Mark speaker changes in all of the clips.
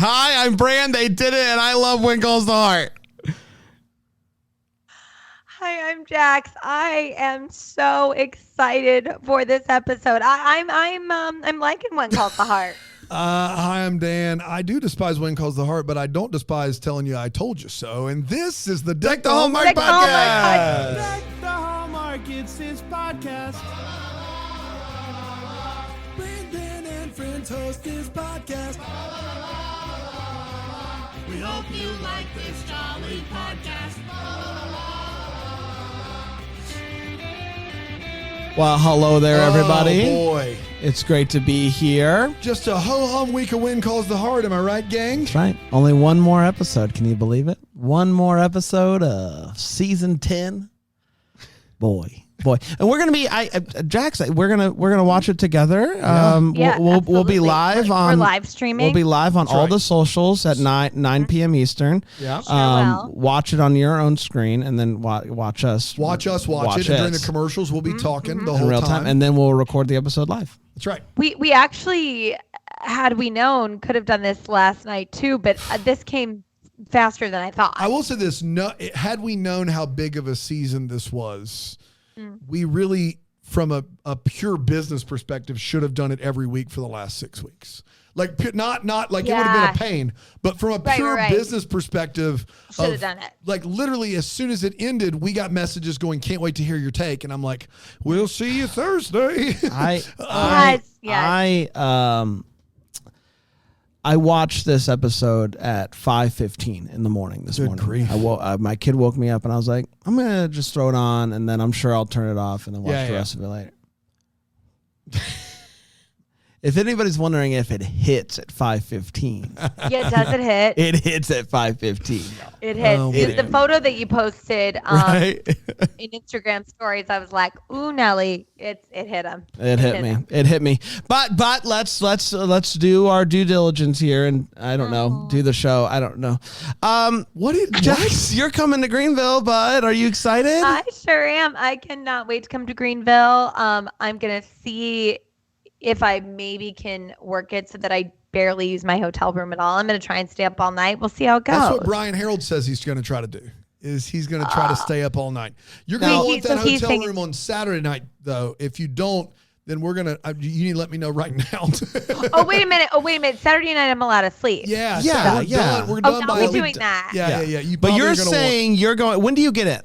Speaker 1: Hi, I'm Bran. They did it, and I love When Calls the Heart.
Speaker 2: Hi, I'm Jax. I am so excited for this episode. I'm liking When Calls the Heart.
Speaker 3: Hi, I'm Dan. I do despise When Calls the Heart, but I don't despise telling you I told you so. And this is the Deck the Hallmark Podcast.
Speaker 4: Deck the Hallmark, it's his podcast. Brandon and friends host his podcast. We hope you like this jolly podcast.
Speaker 1: Well, hello there, everybody.
Speaker 3: Oh, boy.
Speaker 1: It's great to be here.
Speaker 3: Just a ho-hum week of When Calls the Heart. Am I right, gang?
Speaker 1: That's right. Only one more episode. Can you believe it? One more episode of season 10. Boy. And we're gonna be Jax, we're gonna watch it together. We'll be live on
Speaker 2: we're live streaming.
Speaker 1: We'll be live on all the socials at 9 p.m. Eastern.
Speaker 3: Yeah.
Speaker 1: Watch it on your own screen and then watch us.
Speaker 3: Watch it. And during the commercials, we'll be talking the whole
Speaker 1: in real time. And then we'll record the episode live.
Speaker 3: That's right.
Speaker 2: We actually, had we known, could have done this last night too, but this came faster than I thought.
Speaker 3: I will say this: had we known how big of a season this was, we really, from a pure business perspective, should have done it every week for the last 6 weeks. Like not like it would have been a pain, but from a pure business perspective,
Speaker 2: should have done it. Like
Speaker 3: literally, as soon as it ended, we got messages going, "Can't wait to hear your take," and I'm like, "We'll see you Thursday."
Speaker 1: I watched this episode at 5:15 in the morning this morning.
Speaker 3: Grief.
Speaker 1: My kid woke me up, and I was like, I'm going to just throw it on, and then I'm sure I'll turn it off and then watch the rest of it later. If anybody's wondering if it hits at 5:15.
Speaker 2: Yeah, does it hit?
Speaker 1: It hits at 5:15.
Speaker 2: It hits. The photo that you posted in Instagram stories, I was like, "Ooh, Nelly, it hit him."
Speaker 1: It hit me. But let's do our due diligence here, and I don't know, do the show. I don't know. Jax, you're coming to Greenville, bud. Are you excited?
Speaker 2: I sure am. I cannot wait to come to Greenville. I'm gonna see if I maybe can work it so that I barely use my hotel room at all. I'm going to try and stay up all night. We'll see how it goes.
Speaker 3: That's what Brian Harold says he's going to try to do, is he's going to try to stay up all night. You're going to want that hotel room on Saturday night, though. If you don't, then we're going to, you need to let me know right now.
Speaker 2: Oh, wait a minute. Saturday night, I'm allowed to sleep.
Speaker 3: Yeah. We're done
Speaker 2: I'll be doing that.
Speaker 3: Yeah.
Speaker 1: But you're saying you're going, when do you get in?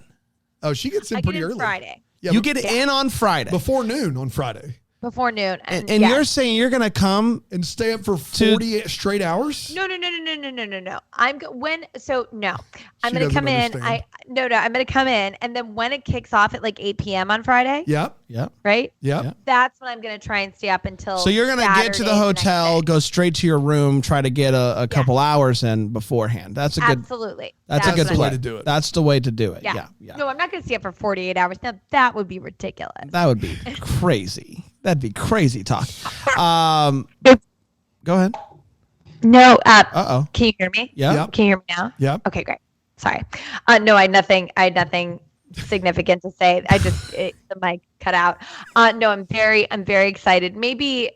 Speaker 3: Oh, she gets in pretty early.
Speaker 2: Friday.
Speaker 3: Yeah,
Speaker 1: you get in on Friday.
Speaker 3: Before noon on Friday.
Speaker 2: Before noon.
Speaker 1: And you're saying you're going to come
Speaker 3: and stay up for 40 straight hours?
Speaker 2: No. I'm going to come in. I'm going to come in, and then when it kicks off at like 8 p.m. on Friday.
Speaker 3: Yep.
Speaker 2: Right?
Speaker 3: Yep.
Speaker 2: That's when I'm going to try and stay up until
Speaker 1: So you're going to get to the hotel, go straight to your room, try to get a couple hours in beforehand. That's a good
Speaker 2: Absolutely.
Speaker 1: That's a good
Speaker 3: way to do it.
Speaker 1: That's the way to do it. Yeah.
Speaker 2: No, I'm not going to stay up for 48 hours. Now, that would be ridiculous.
Speaker 1: That would be crazy. That'd be crazy talk. Go ahead.
Speaker 2: No.
Speaker 1: Uh-oh.
Speaker 2: Can you hear me?
Speaker 1: Yeah.
Speaker 2: Can you hear me now?
Speaker 3: Yeah.
Speaker 2: Okay, great. Sorry. No, I had nothing significant to say. The mic cut out. No, I'm very excited. Maybe,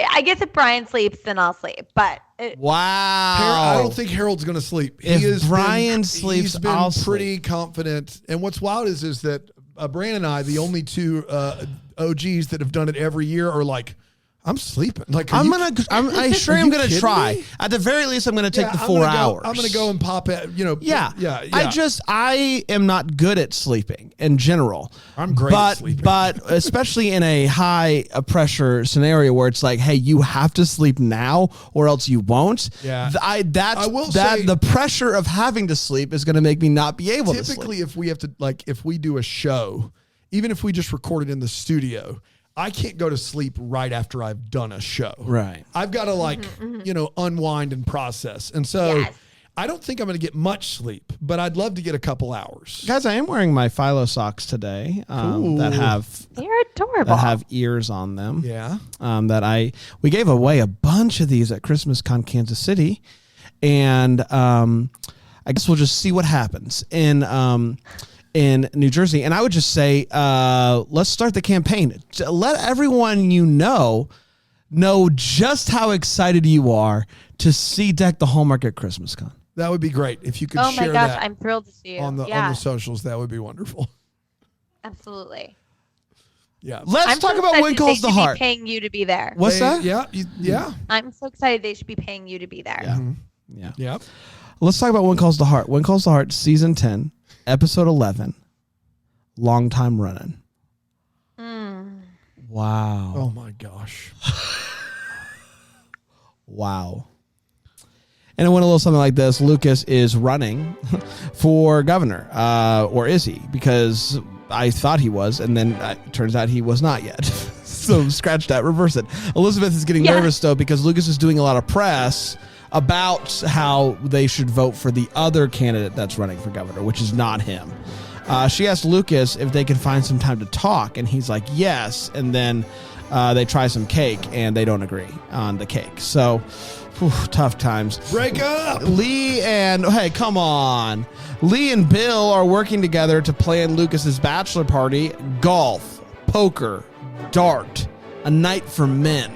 Speaker 2: I guess if Brian sleeps, then I'll sleep. But
Speaker 1: wow,
Speaker 3: I don't think Harold's going to sleep.
Speaker 1: If Brian sleeps,
Speaker 3: he's been pretty confident. And what's wild is that Brian and I, the only two OGs that have done it every year, are like, I'm sleeping. Like, I'm gonna
Speaker 1: try. At the very least, I'm gonna take the 4 hours.
Speaker 3: I'm gonna go and pop it.
Speaker 1: Yeah. I am not good at sleeping in general.
Speaker 3: I'm great at sleeping,
Speaker 1: but especially in a high pressure scenario where it's like, hey, you have to sleep now or else you won't.
Speaker 3: Yeah.
Speaker 1: The pressure of having to sleep is gonna make me not be able to sleep.
Speaker 3: Typically, if we do a show, even if we just record it in the studio, I can't go to sleep right after I've done a show.
Speaker 1: Right.
Speaker 3: I've got to unwind and process. And so I don't think I'm going to get much sleep, but I'd love to get a couple hours.
Speaker 1: Guys, I am wearing my Philo socks today
Speaker 2: they're adorable.
Speaker 1: That have ears on them.
Speaker 3: Yeah.
Speaker 1: We gave away a bunch of these at Christmas Con Kansas City. And I guess we'll just see what happens in New Jersey. And I would just say, let's start the campaign. Let everyone know just how excited you are to see Deck the Hallmark at Christmas Con.
Speaker 3: That would be great if you could
Speaker 2: Oh
Speaker 3: share
Speaker 2: my gosh,
Speaker 3: that
Speaker 2: I'm thrilled to see you.
Speaker 3: on the socials. That would be wonderful.
Speaker 2: Absolutely.
Speaker 3: Yeah.
Speaker 1: Let's talk about When Calls the Heart.
Speaker 2: They should be paying you to be there.
Speaker 1: What's that?
Speaker 3: Yeah.
Speaker 2: I'm so excited they should be paying you to be there.
Speaker 1: Yeah.
Speaker 3: Mm-hmm. Yeah.
Speaker 1: Let's talk about When Calls the Heart. When Calls the Heart, season 10, episode 11, long time running. Wow.
Speaker 3: Oh my gosh.
Speaker 1: Wow. And it went a little something like this. Lucas is running for governor, or is he? Because I thought he was, and then it turns out he was not yet. So scratch that, reverse it. Elizabeth is getting nervous, though, because Lucas is doing a lot of press about how they should vote for the other candidate that's running for governor, which is not him. She asked Lucas if they could find some time to talk, and he's like, yes. And then they try some cake, and they don't agree on the cake. So... tough times.
Speaker 3: Break up.
Speaker 1: Lee and come on. Lee and Bill are working together to plan Lucas's bachelor party, golf, poker, dart, a night for men.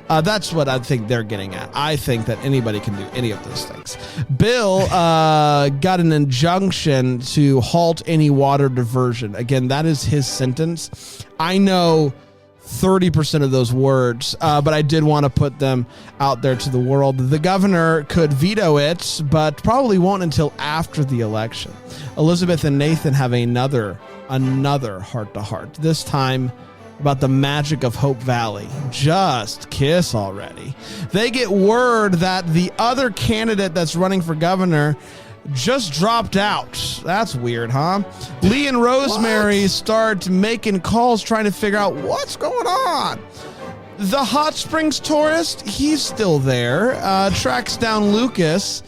Speaker 1: That's what I think they're getting at. I think that anybody can do any of those things. Bill got an injunction to halt any water diversion. Again, that is his sentence. I know 30% of those words, but I did want to put them out there to the world. The governor could veto it, but probably won't until after the election. Elizabeth and Nathan have another heart-to-heart, this time about the magic of Hope Valley. Just kiss already. They get word that the other candidate that's running for governor just dropped out. That's weird, huh? Lee and Rosemary start making calls trying to figure out what's going on. The Hot Springs tourist, he's still there, tracks down Lucas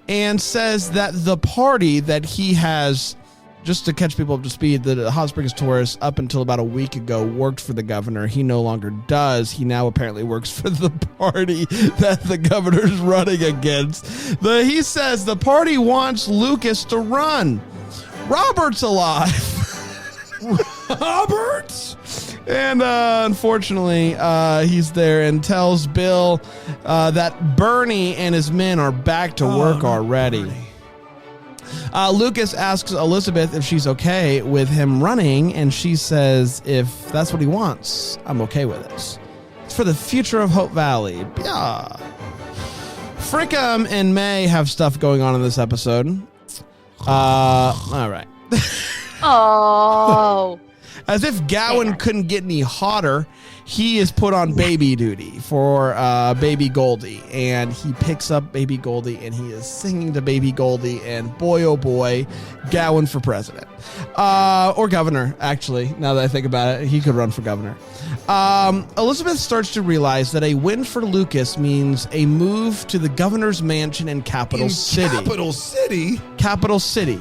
Speaker 1: and says that the party that he has, just to catch people up to speed, the Hot Springs tourist up until about a week ago worked for the governor. He no longer does. He now apparently works for the party that the governor's running against. He says the party wants Lucas to run. Robert's alive.
Speaker 3: Roberts?
Speaker 1: And unfortunately, he's there and tells Bill that Bernie and his men are back to work already. Bernie. Lucas asks Elizabeth if she's okay with him running, and she says if that's what he wants, I'm okay with it. It's for the future of Hope Valley. Yeah. Frickum and May have stuff going on in this episode. All right.
Speaker 2: Oh.
Speaker 1: As if Gowan couldn't get any hotter, he is put on baby duty for baby Goldie, and he picks up baby Goldie and he is singing to baby Goldie, and boy oh boy, Gowan for president or governor. Actually, now that I think about it, he could run for governor. Elizabeth starts to realize that a win for Lucas means a move to the governor's mansion in Capital City. Capital City.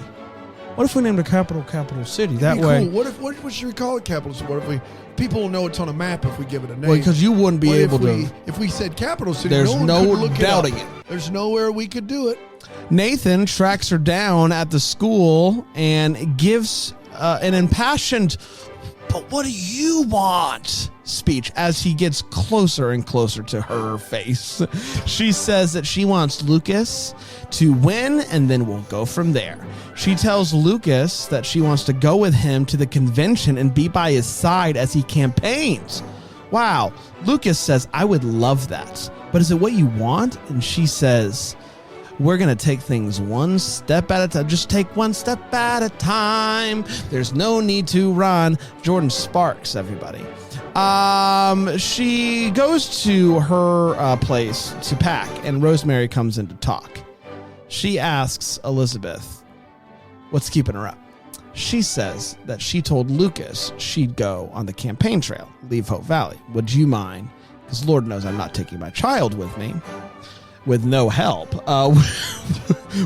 Speaker 1: What if we named a capital City? That way.
Speaker 3: Cool. What should we call it? Capital City. What if people will know it's on a map if we give it a name?
Speaker 1: Well, because you wouldn't be able to.
Speaker 3: If we said Capital City,
Speaker 1: there's no doubting it.
Speaker 3: There's nowhere we could do it.
Speaker 1: Nathan tracks her down at the school and gives an impassioned, "But what do you want?" speech as he gets closer and closer to her face. She says that she wants Lucas to win, and then we'll go from there. She tells Lucas that she wants to go with him to the convention and be by his side as he campaigns. Wow. Lucas says, I would love that, but is it what you want? And she says, we're going to take things one step at a time. Just take one step at a time. There's no need to run. Jordan Sparks, everybody. She goes to her place to pack, and Rosemary comes in to talk. She asks Elizabeth, what's keeping her up? She says that she told Lucas she'd go on the campaign trail, leave Hope Valley. Would you mind? Because Lord knows I'm not taking my child with me. With no help.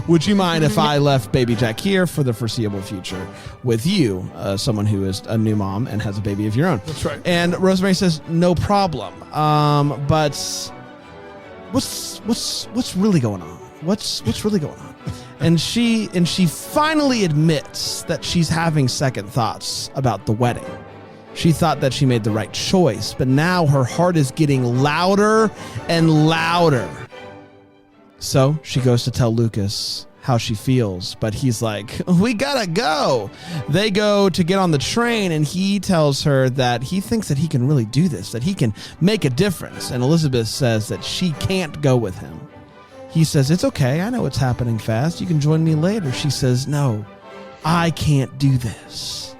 Speaker 1: Would you mind if I left baby Jack here for the foreseeable future with you, someone who is a new mom and has a baby of your own?
Speaker 3: That's right.
Speaker 1: And Rosemary says, no problem. But what's really going on? What's really going on? And she finally admits that she's having second thoughts about the wedding. She thought that she made the right choice, but now her heart is getting louder and louder. So she goes to tell Lucas how she feels, but he's like, we gotta go. They go to get on the train, and he tells her that he thinks that he can really do this, that he can make a difference. And Elizabeth says that she can't go with him. He says, it's okay. I know what's happening fast. You can join me later. She says, no, I can't do this.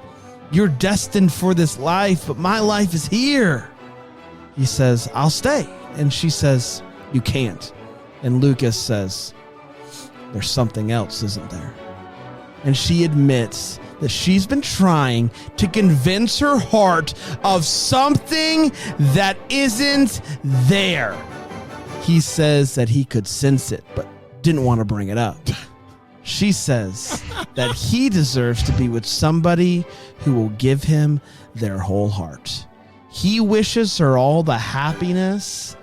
Speaker 1: You're destined for this life, but my life is here. He says, I'll stay. And she says, you can't. And Lucas says, there's something else, isn't there? And she admits that she's been trying to convince her heart of something that isn't there. He says that he could sense it, but didn't want to bring it up. She says that he deserves to be with somebody who will give him their whole heart. He wishes her all the happiness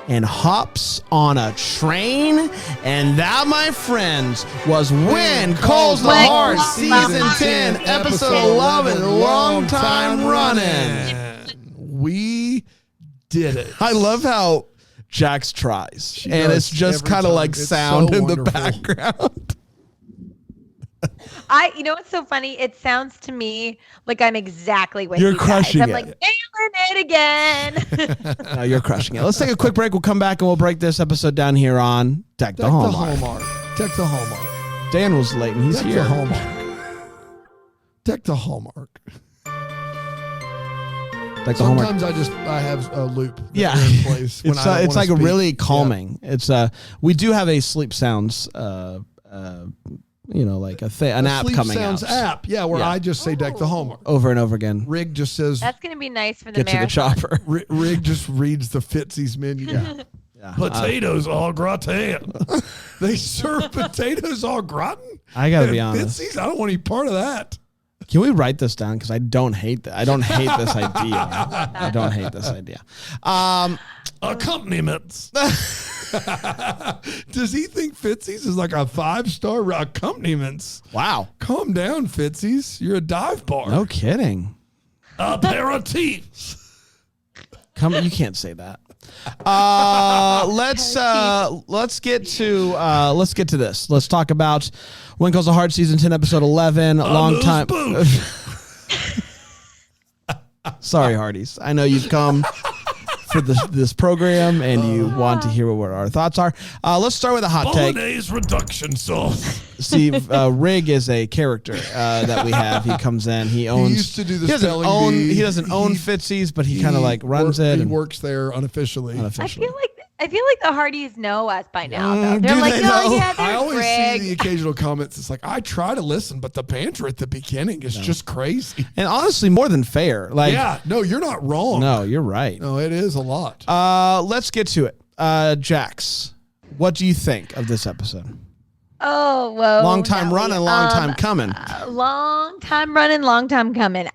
Speaker 1: and hops on a train. And that, my friends, was When Calls the Heart, Season 10, Episode 11, long time running.
Speaker 3: We did it.
Speaker 1: I love how Jax tries, and it's just kind of like sound in the background.
Speaker 2: You know what's so funny? It sounds to me like I'm exactly with
Speaker 1: You're
Speaker 2: you
Speaker 1: crushing
Speaker 2: guys.
Speaker 1: it.
Speaker 2: I'm like, nailing it again.
Speaker 1: No, you're crushing it. Let's take a quick break. We'll come back and we'll break this episode down here on Deck the Hallmark.
Speaker 3: Deck the Hallmark.
Speaker 1: Dan was late and he's
Speaker 3: Deck
Speaker 1: here.
Speaker 3: the Hallmark. Deck the Hallmark.
Speaker 1: Deck the Hallmark.
Speaker 3: Sometimes I have a loop.
Speaker 1: Yeah,
Speaker 3: in place when
Speaker 1: it's like a really calming. Yeah. It's we do have a sleep sounds like an app coming out.
Speaker 3: Sleep Sounds app, where I just say Deck the Hallmark
Speaker 1: over and over again.
Speaker 3: Rig just says
Speaker 2: that's going to be nice for the
Speaker 1: get to the chopper.
Speaker 3: Rig just reads the Fitzy's menu.
Speaker 1: Yeah.
Speaker 3: Potatoes au gratin. They serve potatoes au gratin.
Speaker 1: I gotta be honest.
Speaker 3: Fitzy's, I don't want any part of that.
Speaker 1: Can we write this down? Because I don't hate that. I don't hate this idea. I don't hate this idea.
Speaker 3: Accompaniments. Does he think Fitzy's is like a 5-star accompaniments?
Speaker 1: Wow.
Speaker 3: Calm down, Fitzy's. You're a dive bar.
Speaker 1: No kidding.
Speaker 3: Aperitifs.
Speaker 1: You can't say that. Let's get to this. Let's talk about When Calls the Heart, Season 10, Episode 11. Long time. Sorry, Hardee's. I know you've come for this program and you want to hear what our thoughts are. Let's start with a hot take.
Speaker 3: Bolognese reduction sauce.
Speaker 1: See, Rig is a character that we have. He comes in. He owns.
Speaker 3: He used to do the spelling bee.
Speaker 1: He doesn't own Fitzy's, but he kind of like runs it.
Speaker 3: He
Speaker 1: and
Speaker 3: works there unofficially.
Speaker 2: I feel like the Hardees know us by now. Though. They're
Speaker 1: do
Speaker 2: like,
Speaker 1: they
Speaker 2: oh
Speaker 1: know?
Speaker 2: yeah, there's
Speaker 3: I always
Speaker 2: Greg.
Speaker 3: see the occasional comments. It's like, I try to listen, but the banter at the beginning is just crazy.
Speaker 1: And honestly, more than fair. Like,
Speaker 3: Yeah, no, you're not wrong.
Speaker 1: no, you're right.
Speaker 3: No, it is a lot.
Speaker 1: Let's get to it. Jax, what do you think of this episode?
Speaker 2: Oh, whoa.
Speaker 1: Long time running, long time coming.
Speaker 2: Long time running, long time coming.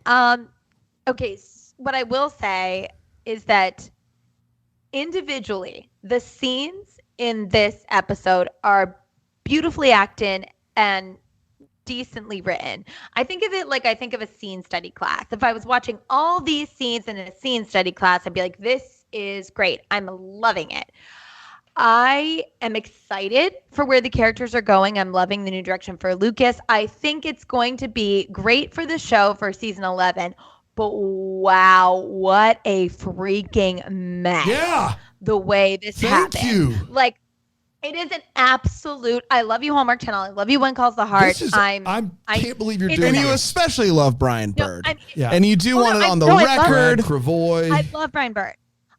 Speaker 2: Okay, what I will say is that individually, the scenes in this episode are beautifully acted and decently written. I think of it like I think of a scene study class. If I was watching all these scenes in a scene study class, I'd be like, this is great. I'm loving it. I am excited for where the characters are going. I'm loving the new direction for Lucas. I think it's going to be great for the show for season 11. But wow, what a freaking mess.
Speaker 3: Yeah.
Speaker 2: The way this happened.
Speaker 3: Thank you.
Speaker 2: Like, it is an absolute, I love you, Hallmark Channel. I love you, When Calls the Heart.
Speaker 3: I can't believe you're doing
Speaker 1: And you
Speaker 3: this.
Speaker 1: especially love Brian
Speaker 2: No,
Speaker 1: Bird.
Speaker 3: Yeah.
Speaker 1: And you do want it on the
Speaker 2: I love
Speaker 1: record.
Speaker 3: Cravoy.
Speaker 2: I love Brian Bird.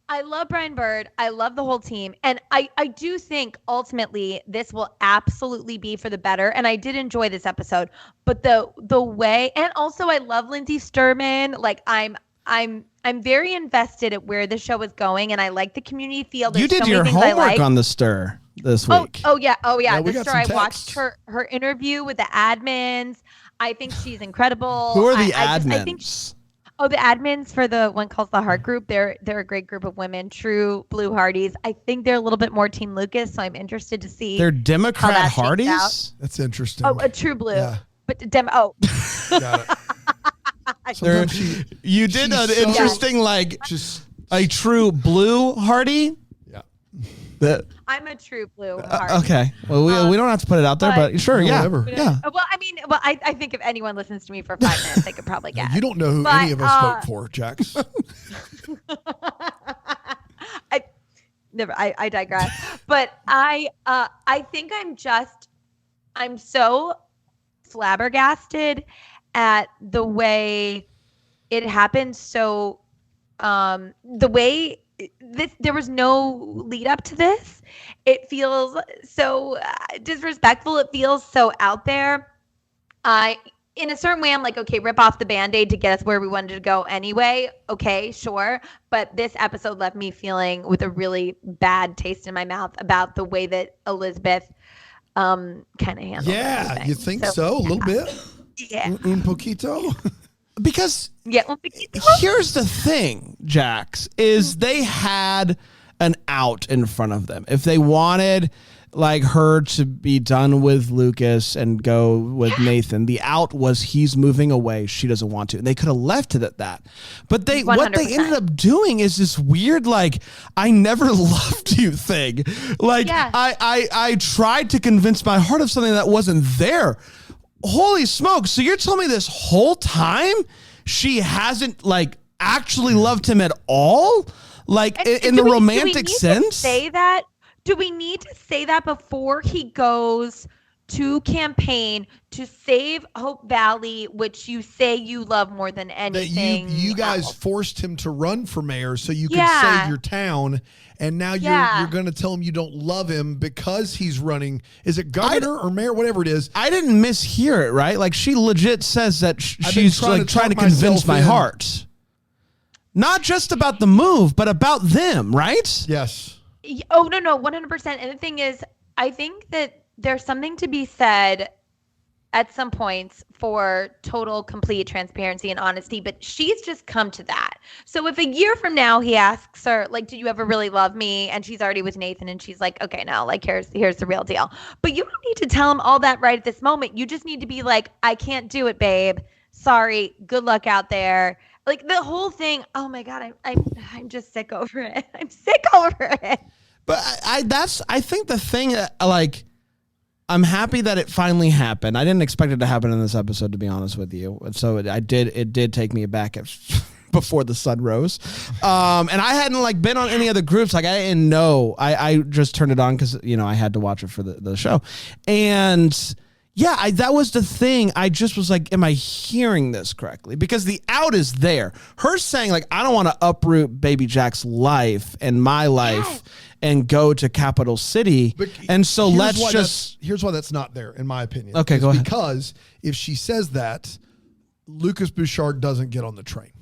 Speaker 2: I love Brian Bird. I love the whole team. And I do think ultimately this will absolutely be for the better. And I did enjoy this episode. But the way, and also I love Lindsay Sturman. Like I'm very invested at where the show is going, and I like the community feel. There's
Speaker 1: You did
Speaker 2: so
Speaker 1: your
Speaker 2: many things I
Speaker 1: homework
Speaker 2: like.
Speaker 1: on the Stir this week.
Speaker 2: Oh yeah.
Speaker 3: we
Speaker 2: The
Speaker 3: got
Speaker 2: Stir. I
Speaker 3: some
Speaker 2: watched
Speaker 3: texts.
Speaker 2: her interview with the admins. I think she's incredible.
Speaker 1: Who are the
Speaker 2: I
Speaker 1: admins?
Speaker 2: think the admins for the One Calls the Heart group, they're a great group of women, true blue Hardees. I think they're a little bit more Team Lucas, so I'm interested to see.
Speaker 1: They're Democrat
Speaker 2: that shakes
Speaker 1: Hardees?
Speaker 2: out.
Speaker 3: That's interesting.
Speaker 2: Oh, a true blue.
Speaker 3: Yeah.
Speaker 2: But
Speaker 3: Got it.
Speaker 1: You did an interesting,
Speaker 3: just
Speaker 1: a true blue Hardy.
Speaker 3: yeah.
Speaker 2: I'm a true blue heart.
Speaker 1: Okay. Well, we don't have to put it out there, but sure, yeah.
Speaker 3: Whatever.
Speaker 1: Yeah.
Speaker 2: Well, I think if anyone listens to me for 5 minutes, they could probably guess.
Speaker 3: You don't know who any of us vote for, Jax.
Speaker 2: I digress. But I think I'm so flabbergasted at the way it happened. So the way there was no lead up to this. It feels so disrespectful. It feels so out there. In a certain way, I'm like, okay, rip off the Band-Aid to get us where we wanted to go anyway. Okay, sure. But this episode left me feeling with a really bad taste in my mouth about the way that Elizabeth kind of handled everything.
Speaker 3: You think so? A little bit?
Speaker 2: Yeah.
Speaker 3: Un poquito?
Speaker 1: Because
Speaker 2: Yeah.
Speaker 1: here's the thing, Jax, is they had an out in front of them. If they wanted her to be done with Lucas and go with Nathan, the out was he's moving away. She doesn't want to. And they could have left it at that. But what they
Speaker 2: 100%.
Speaker 1: ended up doing is this weird, I never loved you thing. I tried to convince my heart of something that wasn't there. Holy smokes. So you're telling me this whole time she hasn't actually loved him at all? In the romantic sense?
Speaker 2: Say that? Do we need to say that before he goes to campaign to save Hope Valley, which you say you love more than anything?
Speaker 3: You guys forced him to run for mayor so you could save your town, and now you're going to tell him you don't love him because he's running. Is it governor or mayor, whatever it is?
Speaker 1: I didn't mishear it, right? She legit says that she's trying to convince my heart. Not just about the move, but about them, right?
Speaker 3: Yes.
Speaker 2: Oh, no, 100%. And the thing is, I think that there's something to be said at some points for total, complete transparency and honesty, but she's just come to that. So if a year from now he asks her, did you ever really love me? And she's already with Nathan and she's like, okay, no, here's the real deal. But you don't need to tell him all that right at this moment. You just need to be like, I can't do it, babe. Sorry. Good luck out there. The whole thing, oh my God, I'm just sick over it. I'm sick over it.
Speaker 1: But I think the thing, I'm happy that it finally happened. I didn't expect it to happen in this episode, to be honest with you. So it did take me aback before the sun rose. And I hadn't been on any other groups. I didn't know. I just turned it on because, I had to watch it for the show. And yeah, that was the thing. I just was like, am I hearing this correctly? Because the out is there. Her saying I don't want to uproot baby Jack's life and my life and go to Capital City. And so
Speaker 3: here's why that's not there, in my opinion.
Speaker 1: Okay, go ahead.
Speaker 3: Because if she says that, Lucas Bouchard doesn't get on the train.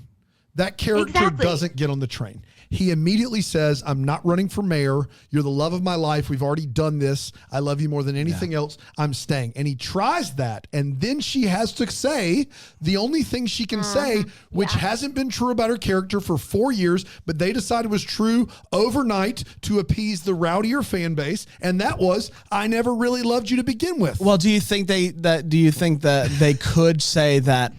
Speaker 3: That character doesn't get on the train. He immediately says, I'm not running for mayor. You're the love of my life. We've already done this. I love you more than anything else. I'm staying. And he tries that. And then she has to say the only thing she can say, which hasn't been true about her character for 4 years, but they decided was true overnight to appease the rowdier fan base. And that was, I never really loved you to begin with.
Speaker 1: Well, do you think that they could say that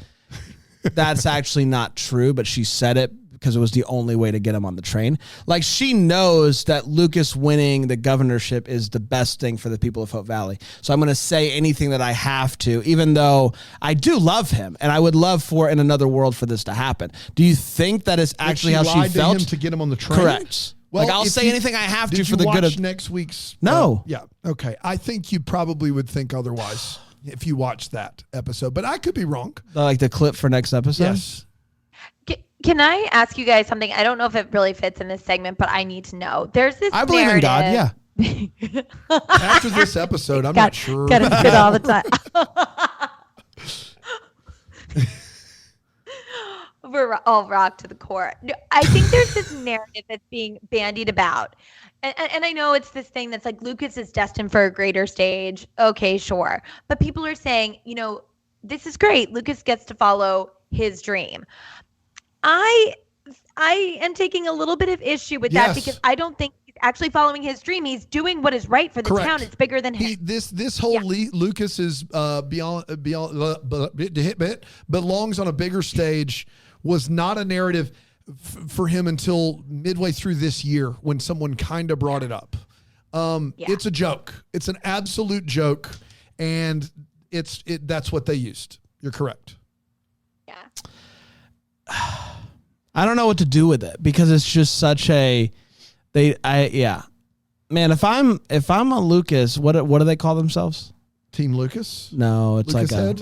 Speaker 1: that's actually not true, but she said it because it was the only way to get him on the train? She knows that Lucas winning the governorship is the best thing for the people of Hope Valley. So I'm going to say anything that I have to, even though I do love him and I would love for in another world for this to happen. Do you think that is actually how she felt?
Speaker 3: To get him on the train?
Speaker 1: Correct.
Speaker 3: Well,
Speaker 1: I'll say anything I have to for the good of
Speaker 3: next week's.
Speaker 1: No.
Speaker 3: Yeah. Okay. I think you probably would think otherwise if you watched that episode, but I could be wrong.
Speaker 1: The clip for next episode?
Speaker 3: Yes.
Speaker 2: Can I ask you guys something? I don't know if it really fits in this segment, but I need to know. There's this
Speaker 1: I believe in God,
Speaker 2: yeah.
Speaker 3: After this episode, I'm not sure.
Speaker 2: Gotta spit all the time. We're all rocked to the core. I think there's this narrative that's being bandied about. And I know it's this thing that's Lucas is destined for a greater stage. Okay, sure. But people are saying, this is great. Lucas gets to follow his dream. I am taking a little bit of issue with that because I don't think he's actually following his dream. He's doing what is right for the
Speaker 3: Correct.
Speaker 2: town. It's bigger than him.
Speaker 3: This whole Lucas is beyond belongs on a bigger stage was not a narrative for him until midway through this year when someone kind of brought it up. It's a joke. It's an absolute joke, and that's what they used. You're correct.
Speaker 2: Yeah.
Speaker 1: I don't know what to do with it because it's just such a man. If I'm a Lucas, what do they call themselves?
Speaker 3: Team Lucas?
Speaker 1: No, it's
Speaker 3: Lucas
Speaker 1: like
Speaker 3: Head?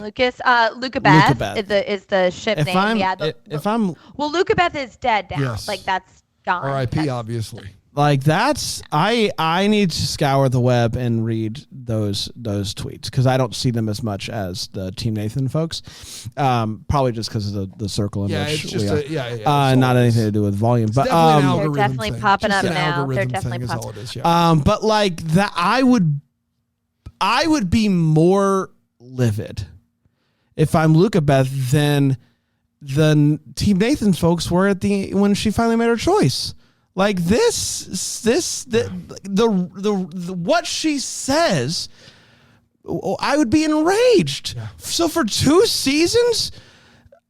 Speaker 2: Luca Beth
Speaker 1: Lucabeth.
Speaker 2: is the ship
Speaker 1: if
Speaker 2: name.
Speaker 1: I'm
Speaker 2: well, Luca Beth is dead now.
Speaker 3: Yes.
Speaker 2: Like that's gone.
Speaker 3: R.I.P. Obviously.
Speaker 1: like that's I need to scour the web and read those tweets because I don't see them as much as the Team Nathan folks. Probably just because of the circle in which
Speaker 3: it's just
Speaker 1: we are. Not anything to do with volume, but
Speaker 3: definitely an
Speaker 2: they're
Speaker 3: algorithm
Speaker 2: definitely
Speaker 3: thing.
Speaker 2: popping
Speaker 3: Just
Speaker 2: up
Speaker 3: an
Speaker 2: now. They're
Speaker 3: algorithm
Speaker 2: definitely
Speaker 3: thing is
Speaker 2: popping.
Speaker 3: all it is. Yeah.
Speaker 1: but like that, I would be more livid if I'm Luca Beth than the Team Nathan folks were when she finally made her choice. Like the what she says, I would be enraged.
Speaker 3: Yeah.
Speaker 1: So for 2 seasons,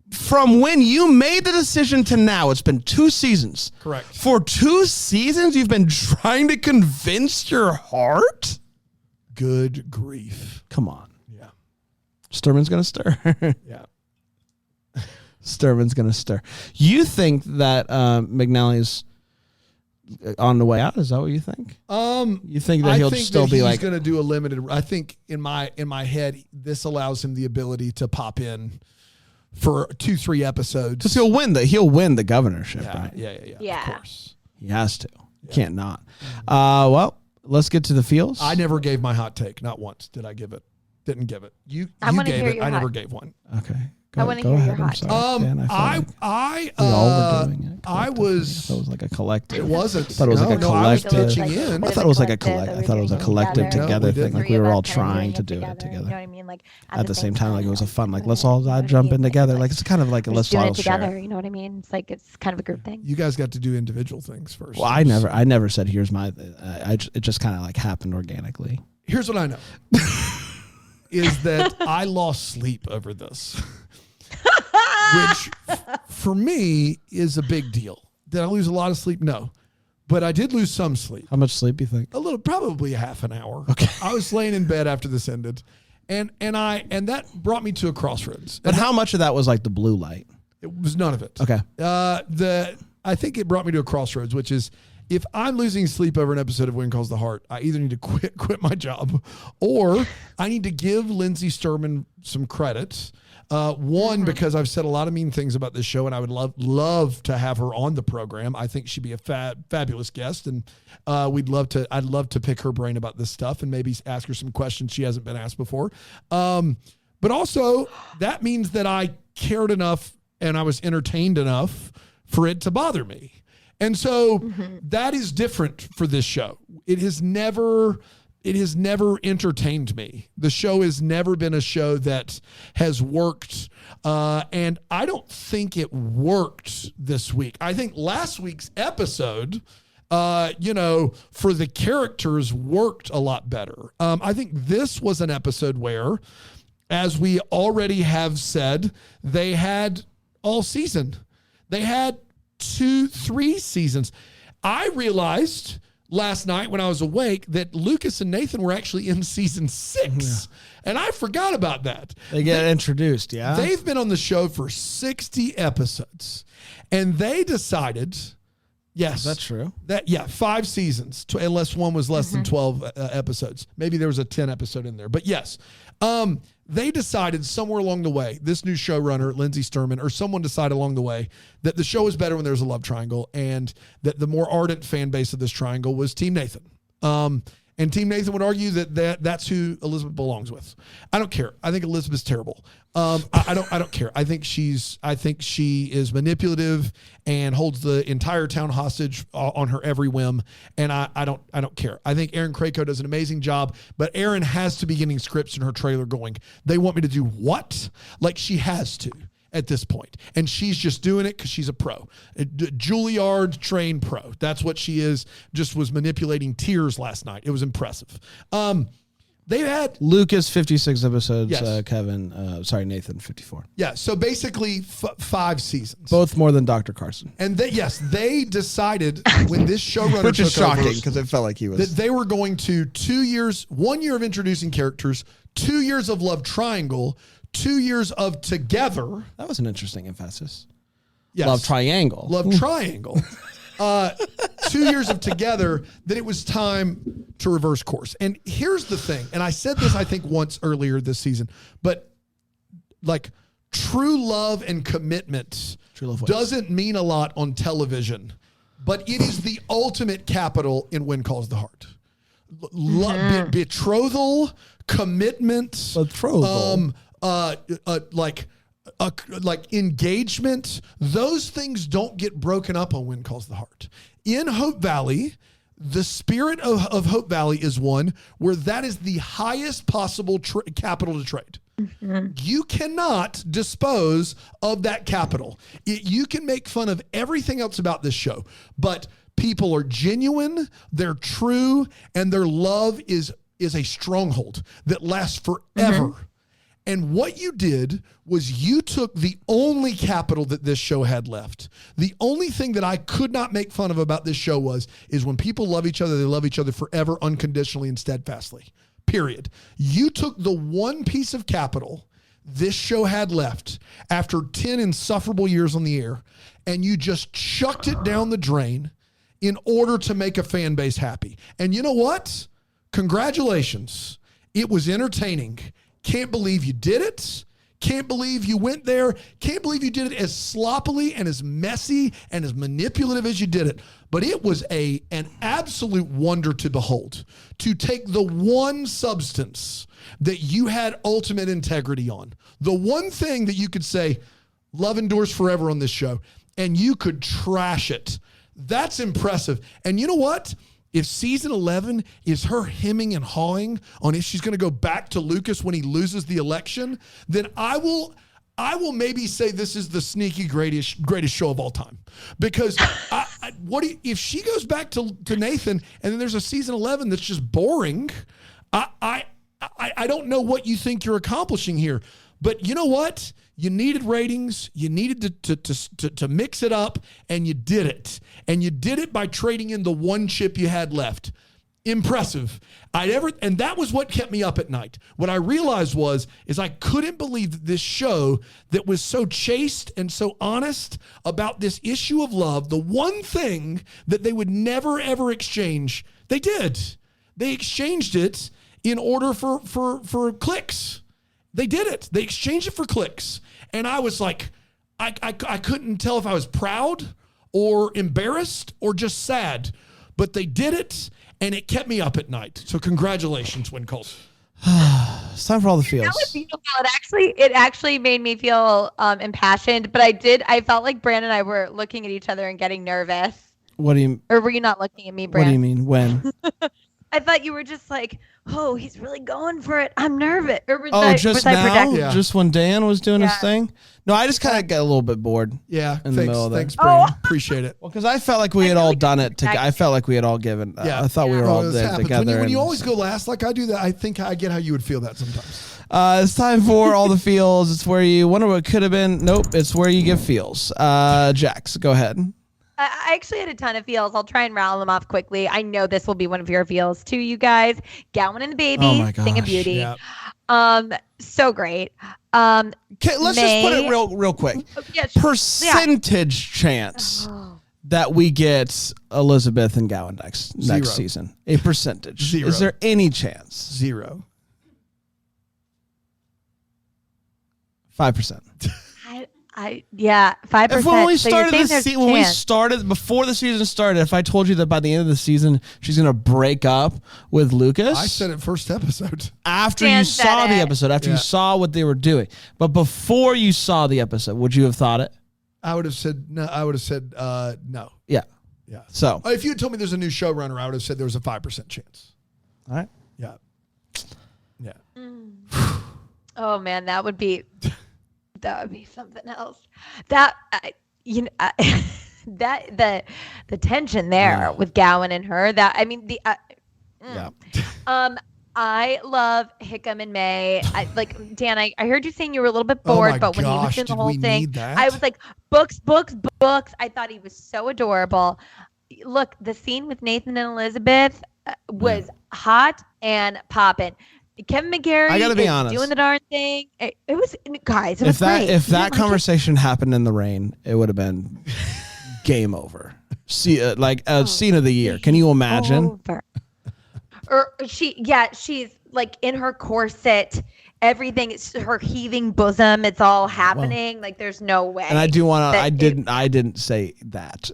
Speaker 1: from when you made the decision to now, it's been 2 seasons.
Speaker 3: Correct.
Speaker 1: For 2 seasons, you've been trying to convince your heart?
Speaker 3: Good grief.
Speaker 1: Come on.
Speaker 3: Yeah.
Speaker 1: Sturman's going to stir.
Speaker 3: Yeah.
Speaker 1: Sturman's going to stir. You think that McNally's on the way out? Is that what you think? You think that he'll still be like...
Speaker 3: he's going to do a limited... I think in my head, this allows him the ability to pop in for 2-3 episodes.
Speaker 1: Because he'll win the governorship, right?
Speaker 2: Yeah.
Speaker 3: Of course.
Speaker 1: He has to. Can't not. Well, let's get to the feels.
Speaker 3: I never gave my hot take. Not once did I give it. Didn't give it. You
Speaker 2: wanna
Speaker 3: gave
Speaker 2: hear
Speaker 3: it.
Speaker 2: your
Speaker 3: I
Speaker 2: hot-
Speaker 3: never gave one.
Speaker 1: Okay.
Speaker 2: I wanna hear your
Speaker 1: ahead. I'm
Speaker 2: hot
Speaker 1: sorry, Dan,
Speaker 3: I
Speaker 1: we all were doing it.
Speaker 3: I
Speaker 1: collectively.
Speaker 3: was.
Speaker 1: I thought it was like a collective.
Speaker 3: It wasn't.
Speaker 1: I thought it was like a
Speaker 3: I was
Speaker 1: collective.
Speaker 3: pitching in.
Speaker 1: I thought it was like a collective. I thought it was a collective
Speaker 3: together.
Speaker 1: together
Speaker 3: No, we
Speaker 1: thing.
Speaker 3: didn't.
Speaker 1: Like we were all trying
Speaker 2: trying
Speaker 1: to do it
Speaker 2: You know
Speaker 1: together.
Speaker 2: what I mean? Like
Speaker 1: At the same time, like it was a fun. Like let's all jump in together. Like it's kind of like let's
Speaker 2: do
Speaker 1: all
Speaker 2: it together.
Speaker 1: share.
Speaker 2: You know what I mean? It's like it's kind of a group thing.
Speaker 3: You guys got to do individual things first.
Speaker 1: Well, I never said here's my. It just kind of like happened organically.
Speaker 3: Here's what I know. Is that I lost sleep over this, which for me is a big deal. Did I lose a lot of sleep? No, but I did lose some sleep.
Speaker 1: How much sleep do you think?
Speaker 3: A little, probably a half an hour.
Speaker 1: Okay.
Speaker 3: I was laying in bed after this ended, and that brought me to a crossroads.
Speaker 1: But how much of that was like the blue light?
Speaker 3: It was none of it.
Speaker 1: Okay.
Speaker 3: I think it brought me to a crossroads, which is if I'm losing sleep over an episode of Wind Calls the Heart, I either need to quit my job, or I need to give Lindsay Sturman some credit. One, because I've said a lot of mean things about this show, and I would love to have her on the program. I think she'd be a fabulous guest, and I'd love to pick her brain about this stuff and maybe ask her some questions she hasn't been asked before. But also, that means that I cared enough and I was entertained enough for it to bother me. And so that is different for this show. It has never entertained me. The show has never been a show that has worked. And I don't think it worked this week. I think last week's episode, for the characters worked a lot better. I think this was an episode where, as we already have said, they had all season. They had 2-3 seasons. I realized last night when I was awake that Lucas and Nathan were actually in season 6. And I forgot about that.
Speaker 1: They get introduced, yeah?
Speaker 3: They've been on the show for 60 episodes. And they decided, yes.
Speaker 1: Is that true?
Speaker 3: 5 seasons, unless one was less than 12 episodes. Maybe there was a 10 episode in there. But yes, they decided somewhere along the way, this new showrunner, Lindsay Sturman, or someone decided along the way that the show is better when there's a love triangle, and that the more ardent fan base of this triangle was Team Nathan. And Team Nathan would argue that's who Elizabeth belongs with. I don't care. I think Elizabeth's terrible. I don't care. I think she is manipulative and holds the entire town hostage on her every whim. And I don't care. I think Erin Krakow does an amazing job, but Erin has to be getting scripts in her trailer going, they want me to do what? Like she has to. at this point. And she's just doing it because she's a pro. Juilliard trained pro. That's what she is. Just was manipulating tears last night. It was impressive. They've had
Speaker 1: Lucas 56 episodes.
Speaker 3: Yes.
Speaker 1: Nathan 54.
Speaker 3: Yeah, so basically 5 seasons.
Speaker 1: Both more than Dr. Carson.
Speaker 3: And they decided when this showrunner
Speaker 1: Which is
Speaker 3: took over
Speaker 1: shocking because it felt like he was.
Speaker 3: that they were going to 2 years, 1 year of introducing characters, 2 years of love triangle, 2 years of together.
Speaker 1: That was an interesting emphasis.
Speaker 3: Yes.
Speaker 1: Love triangle.
Speaker 3: Love triangle. 2 years of together, that it was time to reverse course. And here's the thing, and I said this I think once earlier this season, but like true love and commitment doesn't mean a lot on television, but it is the ultimate capital in When Calls the Heart. Betrothal, commitment, like engagement, those things don't get broken up on When Calls the Heart. In Hope Valley, the spirit of Hope Valley is one where that is the highest possible capital to trade. Mm-hmm. You cannot dispose of that capital. You can make fun of everything else about this show, but people are genuine, they're true, and their love is a stronghold that lasts forever. Mm-hmm. And what you did was you took the only capital that this show had left. The only thing that I could not make fun of about this show is when people love each other, they love each other forever, unconditionally, and steadfastly. Period. You took the one piece of capital this show had left after 10 insufferable years on the air, and you just chucked it down the drain in order to make a fan base happy. And you know what? Congratulations. It was entertaining. Can't believe you did it. Can't believe you went there. Can't believe you did it as sloppily and as messy and as manipulative as you did it. But it was an absolute wonder to behold. To take the one substance that you had ultimate integrity on, the one thing that you could say, love endures forever on this show, and you could trash it. That's impressive. And you know what? If season 11 is her hemming and hawing on if she's going to go back to Lucas when he loses the election, then I will maybe say this is the sneaky greatest show of all time. Because if she goes back to Nathan and then there's a season 11 that's just boring, I don't know what you think you're accomplishing here. But you know what? You needed ratings. You needed to mix it up, and you did it. And you did it by trading in the one chip you had left. Impressive. And that was what kept me up at night. What I realized is I couldn't believe that this show that was so chaste and so honest about this issue of love, the one thing that they would never ever exchange, they did. They exchanged it in order for clicks. They did it. They exchanged it for clicks. And I was like, I couldn't tell if I was proud or embarrassed or just sad. But they did it, and it kept me up at night. So congratulations, When Calls.
Speaker 1: It's time for all the feels.
Speaker 2: That was beautiful. It actually made me feel impassioned. But I felt like Brandon and I were looking at each other and getting nervous.
Speaker 1: What do you?
Speaker 2: Or were you not looking at me, Brandon?
Speaker 1: What do you mean? When?
Speaker 2: I thought you were just like, oh, he's really going for it. I'm nervous. Or
Speaker 1: just now?
Speaker 3: Yeah.
Speaker 1: Just when Dan was doing his thing? No, I just kind of got a little bit bored.
Speaker 3: Yeah,
Speaker 1: in the middle of that.
Speaker 3: Thanks, Brandon. Appreciate it.
Speaker 1: Well, because I felt like we had all done it. I felt like we had all given. I thought we were all there together.
Speaker 3: When you always go last like I do, that I think I get how you would feel that sometimes.
Speaker 1: It's time for all the feels. It's where you wonder what could have been. Nope, it's where you give feels. Jax, go ahead.
Speaker 2: I actually had a ton of feels. I'll try and rattle them off quickly. I know this will be one of your feels too, you guys. Gowan and the Baby,
Speaker 1: oh my gosh.
Speaker 2: Thing of Beauty.
Speaker 1: Yep.
Speaker 2: So great.
Speaker 1: Okay, let's just put it real quick. Percentage chance that we get Elizabeth and Gowan next season. A percentage.
Speaker 3: 0.
Speaker 1: Is there any chance?
Speaker 3: 0.
Speaker 1: 5%.
Speaker 2: 5%.
Speaker 1: If when we started before the season started, if I told you that by the end of the season she's going to break up with Lucas,
Speaker 3: I said it first episode.
Speaker 1: After you saw the episode, after you saw what they were doing, but before you saw the episode, would you have thought it?
Speaker 3: I would have said no. I would have said no.
Speaker 1: Yeah. So
Speaker 3: if you had told me there's a new showrunner, I would have said there was a 5% chance.
Speaker 1: All right.
Speaker 3: Yeah.
Speaker 2: Oh man, that would be That would be something else. That that the tension there with Gowan and her. That I mean the.
Speaker 1: Yeah.
Speaker 2: I love Hickam and May. Dan, I heard you saying you were a little bit
Speaker 3: Oh
Speaker 2: bored,
Speaker 3: my
Speaker 2: but when he was
Speaker 3: gosh,
Speaker 2: doing the
Speaker 3: did
Speaker 2: whole
Speaker 3: we
Speaker 2: thing,
Speaker 3: need that?
Speaker 2: I was like, books, books, books. I thought he was so adorable. Look, the scene with Nathan and Elizabeth was hot and popping. Kevin McGarry
Speaker 1: I gotta be
Speaker 2: is
Speaker 1: honest.
Speaker 2: doing the darn thing. It was, guys, it was great.
Speaker 1: If
Speaker 2: You
Speaker 1: that
Speaker 2: didn't like
Speaker 1: conversation happened in the rain, it would have been game over. See, scene of the year. Can you imagine?
Speaker 2: Over. Or she's like in her corset, everything, it's her heaving bosom, it's all happening. Like there's no way.
Speaker 1: And I do want to. I didn't say that.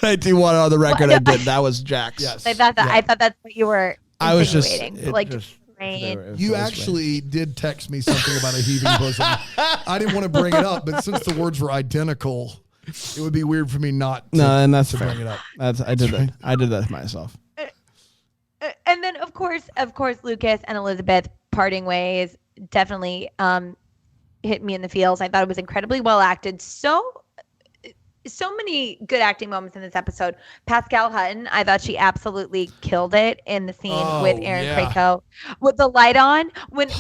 Speaker 1: I do want it on the record.
Speaker 2: Well,
Speaker 1: I did. That was Jack's.
Speaker 3: Yes.
Speaker 2: I thought that's what you were
Speaker 1: I was just
Speaker 2: insinuating.
Speaker 1: it just-
Speaker 2: rain.
Speaker 3: You actually did text me something about a heaving bosom. I didn't want to bring it up, but since the words were identical, it would be weird for me not to,
Speaker 1: No, and that's
Speaker 3: to
Speaker 1: fair.
Speaker 3: bring it up.
Speaker 1: I did that. I did that myself.
Speaker 2: And then of course, Lucas and Elizabeth parting ways definitely hit me in the feels. I thought it was incredibly well acted. So many good acting moments in this episode. Pascal Hutton, I thought she absolutely killed it in the scene with Aaron Krakow with the light on. When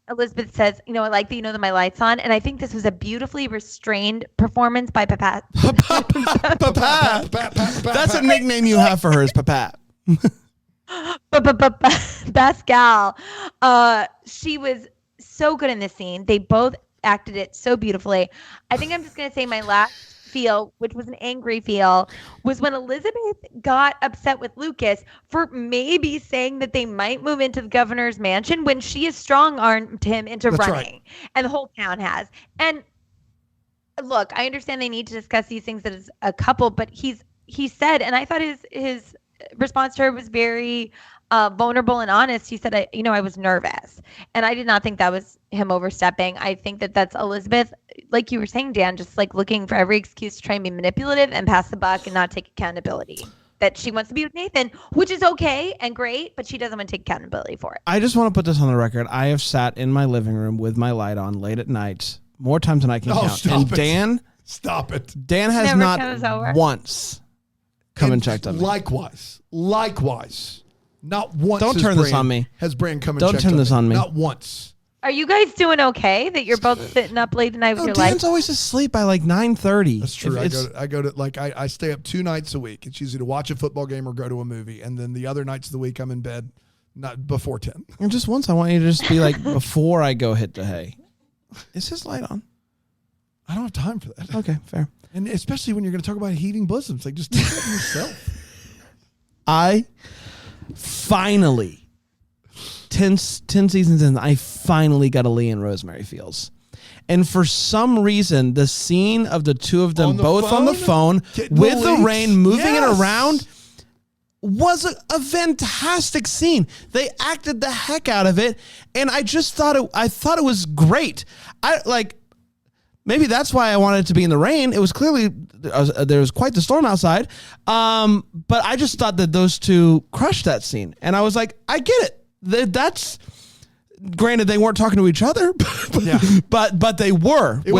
Speaker 2: Elizabeth says, I like that you know that my light's on, and I think this was a beautifully restrained performance by Papa.
Speaker 1: That's a nickname you have for her, is Papat.
Speaker 2: Pascal. She was so good in this scene. They both acted it so beautifully. I think I'm just going to say my last feel, which was an angry feel, was when Elizabeth got upset with Lucas for maybe saying that they might move into the governor's mansion when she has strong-armed him into
Speaker 3: That's
Speaker 2: running.
Speaker 3: right.
Speaker 2: And the whole town has. And look, I understand they need to discuss these things as a couple, but he said, and I thought his response to her was very vulnerable and honest. He said, I was nervous. And I did not think that was him overstepping. I think that that's Elizabeth, like you were saying, Dan, just like looking for every excuse to try and be manipulative and pass the buck and not take accountability. That she wants to be with Nathan, which is okay and great, but she doesn't want to take accountability for it.
Speaker 1: I just want to put this on the record. I have sat in my living room with my light on late at night more times than I can count.
Speaker 3: Stop
Speaker 1: And
Speaker 3: it. Stop it.
Speaker 1: Dan has
Speaker 2: Never
Speaker 1: not
Speaker 2: comes over.
Speaker 1: once come and checked on me.
Speaker 3: Likewise. Not once.
Speaker 1: Don't turn this on me.
Speaker 3: Has Brand come and
Speaker 1: Don't
Speaker 3: checked
Speaker 1: turn this on me.
Speaker 3: Not once.
Speaker 2: Are you guys doing okay that you're both sitting up late at night with
Speaker 1: No,
Speaker 2: your
Speaker 1: Dan's
Speaker 2: light?
Speaker 1: always asleep by like 9:30.
Speaker 3: That's true. I go to I stay up 2 nights a week. It's usually to watch a football game or go to a movie, and then the other nights of the week I'm in bed not before 10.
Speaker 1: And just once, I want you to just be like, before I go hit the hay. Is his light on?
Speaker 3: I don't have time for that.
Speaker 1: Okay, fair.
Speaker 3: And especially when you're going to talk about heaving bosoms, like just take it yourself.
Speaker 1: I finally, 10 seasons in, I finally got a Lee and Rosemary feels. And for some reason, the scene of the two of them
Speaker 3: On the
Speaker 1: both on the phone
Speaker 3: Getting
Speaker 1: with
Speaker 3: the
Speaker 1: the
Speaker 3: leaks.
Speaker 1: rain moving it
Speaker 3: Yes.
Speaker 1: around was a fantastic scene. They acted the heck out of it, and I just thought it was great. Maybe that's why I wanted it to be in the rain. It was clearly there was quite the storm outside, but I just thought that those two crushed that scene, and I was like, I get it. That's granted they weren't talking to each other, but they were
Speaker 3: It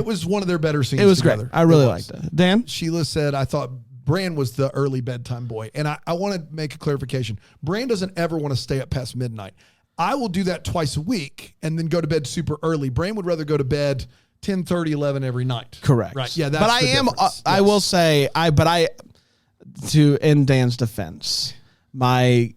Speaker 3: was one of their better scenes.
Speaker 1: It was
Speaker 3: together.
Speaker 1: great. I really liked it. Dan?
Speaker 3: Sheila said, I thought Bran was the early bedtime boy. And I want to make a clarification. Bran doesn't ever want to stay up past midnight. I will do that twice a week and then go to bed super early. Bran would rather go to bed 10:30, 11 every night.
Speaker 1: Correct.
Speaker 3: Right. Yeah. That's
Speaker 1: but I
Speaker 3: the
Speaker 1: am.
Speaker 3: difference.
Speaker 1: I
Speaker 3: Yes.
Speaker 1: will say. In Dan's defense, my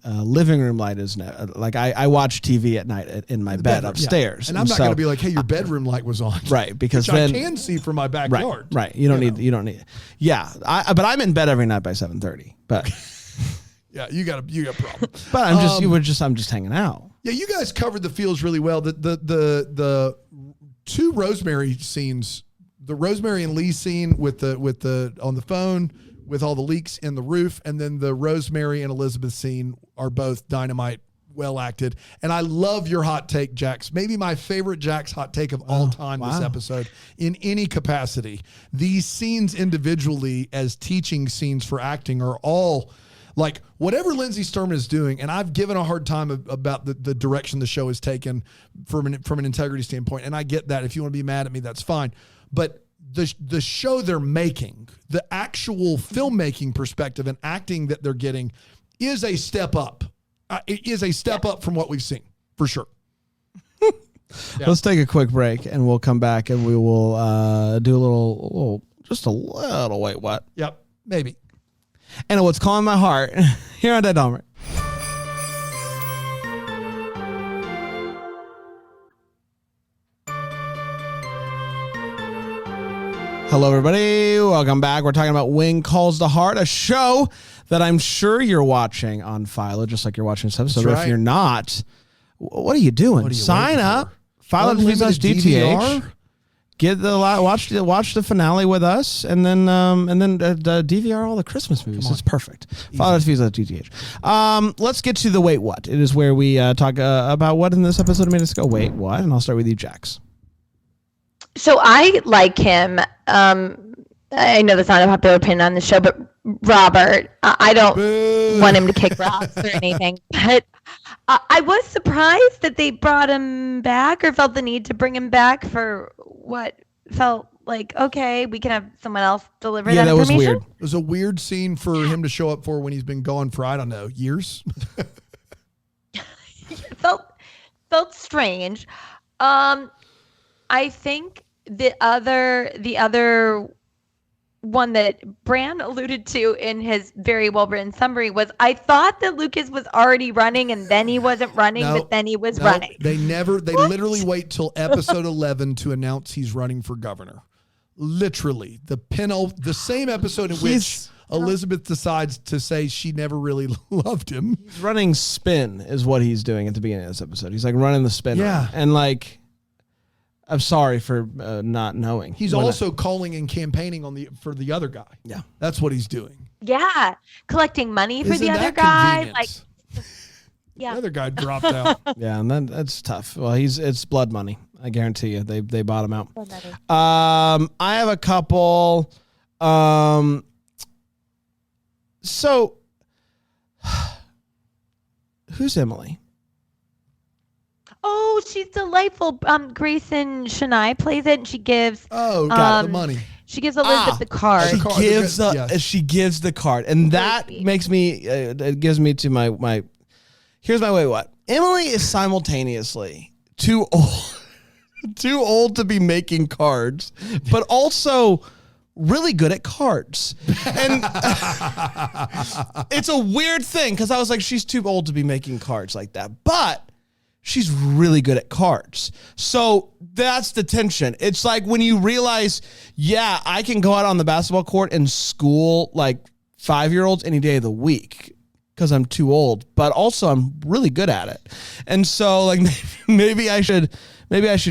Speaker 1: living room light is I watch TV at night in my bed
Speaker 3: Bedroom,
Speaker 1: upstairs,
Speaker 3: yeah. And I'm not going to be like, hey, your bedroom light was on.
Speaker 1: right, because
Speaker 3: Which
Speaker 1: then
Speaker 3: I can see from my backyard.
Speaker 1: Right. You don't need. Yeah. But I'm in bed every night by 7:30. But
Speaker 3: Yeah, you got a problem.
Speaker 1: but I'm just hanging out.
Speaker 3: Yeah, you guys covered the feels really well. The two Rosemary scenes, the Rosemary and Lee scene with the on the phone with all the leaks in the roof, and then the Rosemary and Elizabeth scene are both dynamite, well acted. And I love your hot take, Jax. Maybe my favorite Jax hot take of all time this episode in any capacity. These scenes individually as teaching scenes for acting are all Like whatever Lindsey Sturman is doing, and I've given a hard time about the direction the show has taken from an integrity standpoint, and I get that. If you want to be mad at me, that's fine. But the show they're making, the actual filmmaking perspective and acting that they're getting is a step up. It is a step up from what we've seen, for sure. Yeah.
Speaker 1: Let's take a quick break, and we'll come back, and we will do a little wait, what?
Speaker 3: Yep, maybe.
Speaker 1: And what's calling my heart here on Dead Dahmer. Hello, everybody. Welcome back. We're talking about Wing Calls the Heart, a show that I'm sure you're watching on Philo, just like you're watching this episode.
Speaker 3: That's
Speaker 1: But
Speaker 3: right.
Speaker 1: if you're not, what are you doing?
Speaker 3: What are you
Speaker 1: Sign
Speaker 3: waiting
Speaker 1: up.
Speaker 3: for?
Speaker 1: Philo
Speaker 3: Unlimited
Speaker 1: DTH.
Speaker 3: DVR?
Speaker 1: Get watch the finale with us, and then DVR all the Christmas movies. It's perfect. Follow us at DTH. Let's get to the wait what. It is where we talk about what in this episode made us go wait what, and I'll start with you, Jax.
Speaker 2: So I like him. I know that's not a popular opinion on the show, but Robert, I don't want him to kick rocks or anything, but I was surprised that they brought him back or felt the need to bring him back for what felt like, okay, we can have someone else deliver that information.
Speaker 1: Was weird.
Speaker 3: It was a weird scene for him to show up for when he's been gone for, I don't know, years.
Speaker 2: It felt strange. I think the other one that Bran alluded to in his very well-written summary was, I thought that Lucas was already running and then he wasn't running, but then he was running.
Speaker 3: They literally wait till episode 11 to announce he's running for governor. Literally. The same episode in which Elizabeth decides to say she never really loved him.
Speaker 1: He's running spin is what he's doing at the beginning of this episode. He's like running the spin.
Speaker 3: Yeah.
Speaker 1: And like, I'm sorry for not knowing.
Speaker 3: He's also calling and campaigning for the other guy.
Speaker 1: Yeah.
Speaker 3: That's what he's doing.
Speaker 2: Yeah. Collecting money for
Speaker 3: Isn't
Speaker 2: the other
Speaker 3: that
Speaker 2: guy.
Speaker 3: convenient?
Speaker 2: Yeah.
Speaker 3: The other guy dropped out.
Speaker 1: Yeah, and that's tough. Well, it's blood money. I guarantee you, they bought him out. I have a couple. So, who's Emily?
Speaker 2: Oh, she's delightful. Grayson Shania plays it, and she gives.
Speaker 3: Oh, got the money.
Speaker 2: She gives Elizabeth the card.
Speaker 1: She gives the card, and that makes me. It gives me to my. Here's my way. What Emily is simultaneously too old to be making cards, but also really good at cards. And it's a weird thing because I was like, she's too old to be making cards like that, but she's really good at cards. So that's the tension. It's like when you realize, yeah, I can go out on the basketball court and school like 5-year-olds any day of the week because I'm too old, but also I'm really good at it. And so like maybe I should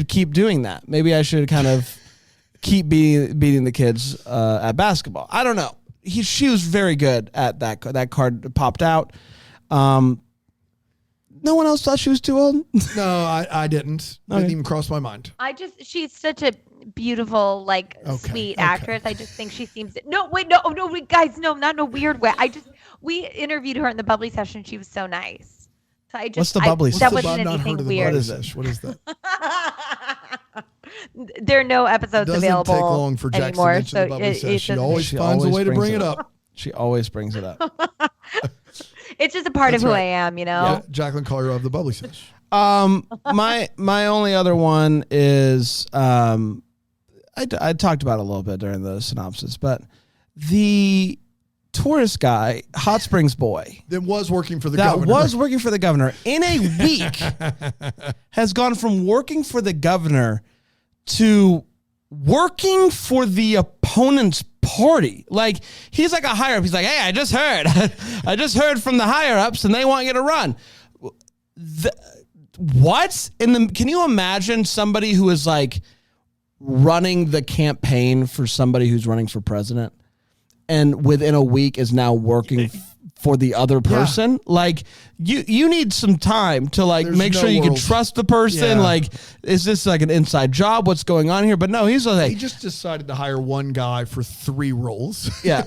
Speaker 1: keep doing that. Maybe I should kind of keep beating the kids at basketball. I don't know. She was very good at that. That card popped out. No one else thought she was too old?
Speaker 3: No, I didn't.
Speaker 1: Okay.
Speaker 3: Didn't even cross my mind.
Speaker 2: She's such a beautiful, sweet actress. I just think she seems, guys, no, not in a weird way. We interviewed her in the bubbly session. She was so nice. So
Speaker 1: what's the bubbly session?
Speaker 2: That wasn't anything weird.
Speaker 1: What is it?
Speaker 3: What is that?
Speaker 2: There are no episodes available
Speaker 3: take long for Jackson
Speaker 2: anymore.
Speaker 3: to mention the bubbly session. She always
Speaker 1: She
Speaker 3: finds a
Speaker 1: always
Speaker 3: way to
Speaker 1: brings
Speaker 3: bring
Speaker 1: it
Speaker 3: it
Speaker 1: up.
Speaker 3: up.
Speaker 1: She always brings it up.
Speaker 2: It's just a part
Speaker 3: That's
Speaker 2: of who
Speaker 3: right.
Speaker 2: I am, you know?
Speaker 3: Yeah, Jacklyn Collier of the bubbly session.
Speaker 1: My only other one is I talked about it a little bit during the synopsis, but the tourist guy, Hot Springs boy,
Speaker 3: That was working for the governor.
Speaker 1: was working for the governor in a week has gone from working for the governor to working for the opponent's party. Like he's like a higher up. He's like, hey, I just heard from the higher ups and they want you to run. What? Can you imagine somebody who is like running the campaign for somebody who's running for president and within a week is now working for the other person. Like you need some time to like
Speaker 3: There's
Speaker 1: make
Speaker 3: no
Speaker 1: sure you can
Speaker 3: world.
Speaker 1: trust the person.
Speaker 3: Yeah.
Speaker 1: Like, is this like an inside job? What's going on here? But no, he's like,
Speaker 3: He just decided to hire one guy for 3 roles.
Speaker 1: yeah,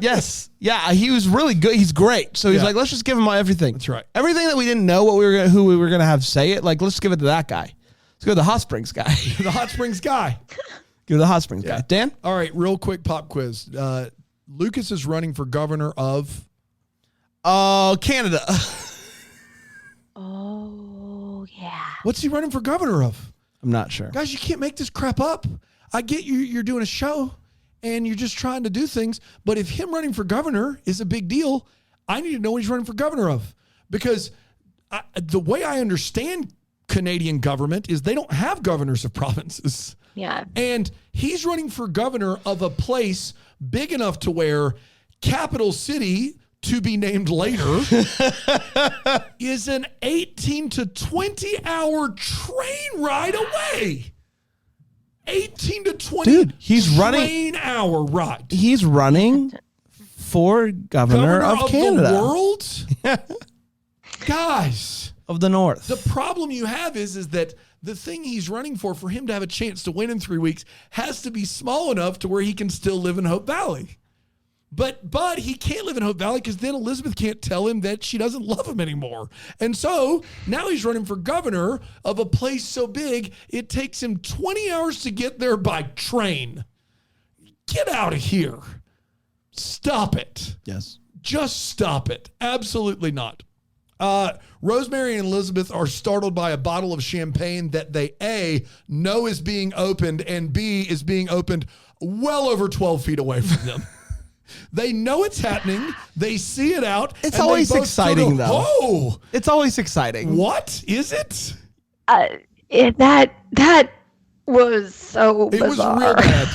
Speaker 1: yes, yeah. He was really good. He's great. So he's
Speaker 3: Yeah.
Speaker 1: like, let's just give him everything.
Speaker 3: That's right.
Speaker 1: Everything that we didn't know who we were gonna have say it. Like, let's give it to that guy. Let's go to the Hot Springs guy.
Speaker 3: The Hot Springs guy.
Speaker 1: Go to the Hot Springs guy. Dan.
Speaker 3: All right, real quick pop quiz. Lucas is running for governor of.
Speaker 1: Canada.
Speaker 2: Oh, yeah.
Speaker 3: What's he running for governor of?
Speaker 1: I'm not sure.
Speaker 3: Guys, you can't make this crap up. I get you're doing a show and you're just trying to do things. But if him running for governor is a big deal, I need to know what he's running for governor of. Because the way I understand Canadian government is they don't have governors of provinces.
Speaker 2: Yeah.
Speaker 3: And he's running for governor of a place big enough to where capital city, to be named later, is an 18 to 20 hour train ride away. 18 to 20
Speaker 1: Dude, he's
Speaker 3: train
Speaker 1: running-
Speaker 3: hour ride.
Speaker 1: He's running for governor of Canada.
Speaker 3: The world? Guys,
Speaker 1: of the North.
Speaker 3: the problem you have is that the thing he's running for him to have a chance to win in 3 weeks has to be small enough to where he can still live in Hope Valley. But he can't live in Hope Valley because then Elizabeth can't tell him that she doesn't love him anymore. And so now he's running for governor of a place so big, it takes him 20 hours to get there by train. Get out of here. Stop it.
Speaker 1: Yes.
Speaker 3: Just stop it. Absolutely not. Rosemary and Elizabeth are startled by a bottle of champagne that they A, know is being opened, and B, is being opened well over 12 feet away from them. They know it's happening. They see it out.
Speaker 1: It's
Speaker 3: and
Speaker 1: always
Speaker 3: they both
Speaker 1: exciting,
Speaker 3: go,
Speaker 1: though.
Speaker 3: Oh,
Speaker 1: It's always exciting.
Speaker 3: what is it?
Speaker 2: That was so
Speaker 3: It was
Speaker 2: bizarre.
Speaker 3: real bad.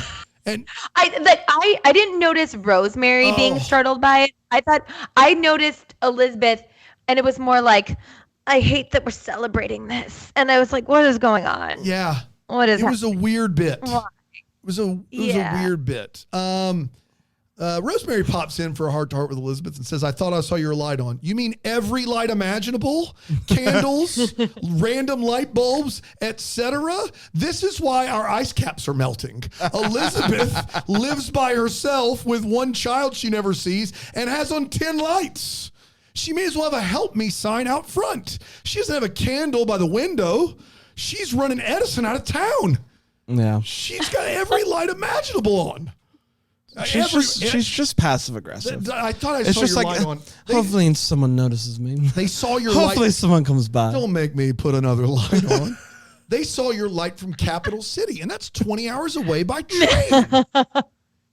Speaker 3: And
Speaker 2: I didn't notice Rosemary being startled by it. I thought I noticed Elizabeth, and it was more like, I hate that we're celebrating this. And I was like, what is going on?
Speaker 3: yeah,
Speaker 2: What is
Speaker 3: it was a weird bit.
Speaker 2: Why?
Speaker 3: It was a weird bit. Rosemary pops in for a heart-to-heart with Elizabeth and says, I thought I saw your light on. You mean every light imaginable? Candles, random light bulbs, etc.? This is why our ice caps are melting. Elizabeth lives by herself with one child she never sees and has on 10 lights. She may as well have a help me sign out front. She doesn't have a candle by the window. She's running Edison out of town.
Speaker 1: Yeah.
Speaker 3: She's got every light imaginable on.
Speaker 1: She's just passive aggressive.
Speaker 3: I thought I
Speaker 1: It's
Speaker 3: saw
Speaker 1: just
Speaker 3: your
Speaker 1: like,
Speaker 3: light on.
Speaker 1: hopefully someone notices me.
Speaker 3: They saw your
Speaker 1: Hopefully
Speaker 3: light.
Speaker 1: someone comes by.
Speaker 3: Don't make me put another light on. They saw your light from Capital City, and that's 20 hours away by train.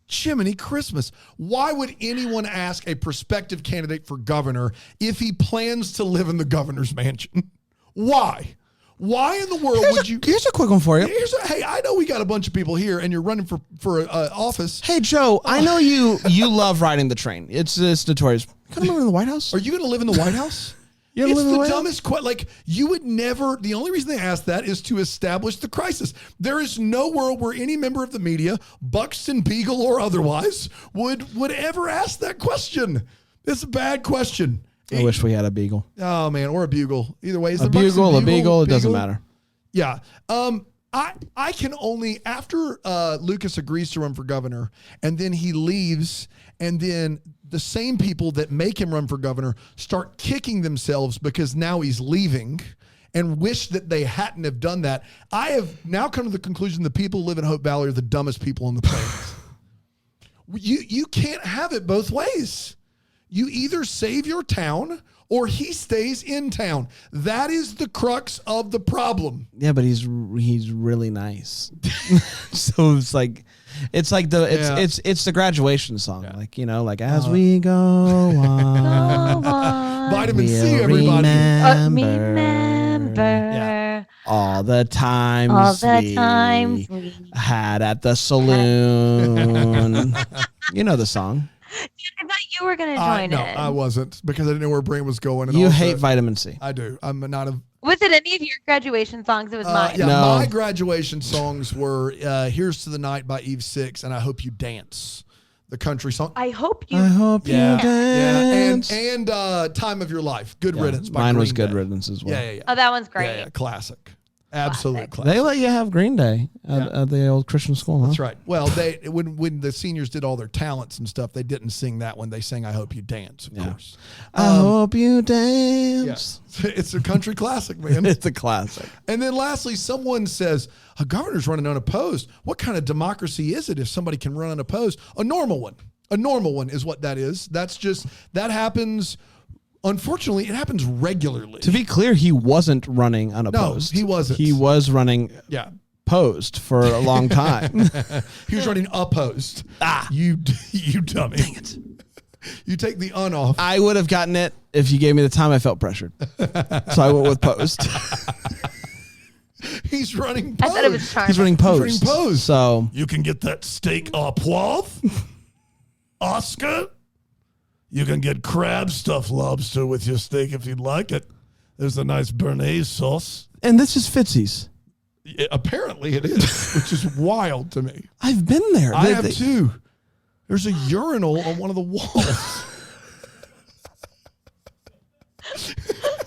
Speaker 3: Jiminy Christmas. Why would anyone ask a prospective candidate for governor if he plans to live in the governor's mansion? Why? Why in the world would you?
Speaker 1: Here's a quick one for you.
Speaker 3: Hey, I know we got a bunch of people here, and you're running for office.
Speaker 1: Hey, Joe, I know you love riding the train. It's notorious. Gonna live in the White House?
Speaker 3: Are you going to live in the White House?
Speaker 1: You gonna
Speaker 3: It's
Speaker 1: live in
Speaker 3: the
Speaker 1: White House?
Speaker 3: dumbest question. Like, you would never, the only reason they ask that is to establish the crisis. There is no world where any member of the media, Buxton, Beagle, or otherwise, would ever ask that question. It's a bad question.
Speaker 1: I wish we had a beagle.
Speaker 3: Oh, man, or a bugle. Either way. Is
Speaker 1: A
Speaker 3: the Buxton
Speaker 1: bugle, a beagle, it doesn't matter.
Speaker 3: Yeah. I can only, after Lucas agrees to run for governor, and then he leaves, and then the same people that make him run for governor start kicking themselves because now he's leaving and wish that they hadn't have done that. I have now come to the conclusion the people who live in Hope Valley are the dumbest people on the planet. You can't have it both ways. You either save your town or he stays in town. That is the crux of the problem.
Speaker 1: Yeah, but he's really nice. So it's like it's the graduation song.
Speaker 3: Yeah.
Speaker 1: Like, like as we go on.
Speaker 3: Vitamin C,
Speaker 1: we'll
Speaker 3: everybody.
Speaker 2: Remember
Speaker 1: all the times
Speaker 2: all the times we
Speaker 1: had at the saloon. You know the song.
Speaker 2: I thought you were going to join
Speaker 3: No,
Speaker 2: in.
Speaker 3: I wasn't because I didn't know where brain was going. And
Speaker 1: You
Speaker 3: also,
Speaker 1: hate vitamin C.
Speaker 3: I do. I'm not a.
Speaker 2: Was it any of your graduation songs? It was mine.
Speaker 3: Yeah,
Speaker 1: No.
Speaker 3: my graduation songs were "Here's to the Night" by Eve Six and "I Hope You Dance." the country song.
Speaker 2: I hope you.
Speaker 3: Yeah,
Speaker 1: dance.
Speaker 3: and Time of Your Life, Good Riddance. By
Speaker 1: Mine
Speaker 3: Green
Speaker 1: was Good
Speaker 3: Day.
Speaker 1: Riddance as well.
Speaker 3: Yeah.
Speaker 2: Oh, that one's great.
Speaker 3: Yeah, classic. Absolute classic.
Speaker 1: They let you have Green Day at the old Christian school, huh?
Speaker 3: That's right. Well, when the seniors did all their talents and stuff, they didn't sing that one. They sang "I Hope You Dance," of course.
Speaker 1: I hope you dance.
Speaker 3: Yeah. It's a country classic, man.
Speaker 1: It's a classic.
Speaker 3: And then lastly, someone says, a governor's running unopposed. What kind of democracy is it if somebody can run unopposed? A normal one. A normal one is what that is. That happens. Unfortunately, it happens regularly.
Speaker 1: To be clear, he wasn't running unopposed.
Speaker 3: No, he wasn't.
Speaker 1: He was running posed for a long time.
Speaker 3: He was running opposed. You dummy. Dang it. You take the un off.
Speaker 1: I would have gotten it if you gave me the time. I felt pressured. So I went with posed.
Speaker 3: He's running
Speaker 2: I
Speaker 3: posed.
Speaker 2: thought it was charming.
Speaker 1: He's running posed.
Speaker 3: He's running posed.
Speaker 1: So
Speaker 3: You can get that steak au poivre. Oscar. You can get crab stuffed lobster with your steak if you'd like it. There's a nice béarnaise sauce.
Speaker 1: and this is Fitzy's.
Speaker 3: Apparently it is, which is wild to me.
Speaker 1: I've been there.
Speaker 3: I have too. There's a urinal on one of the walls.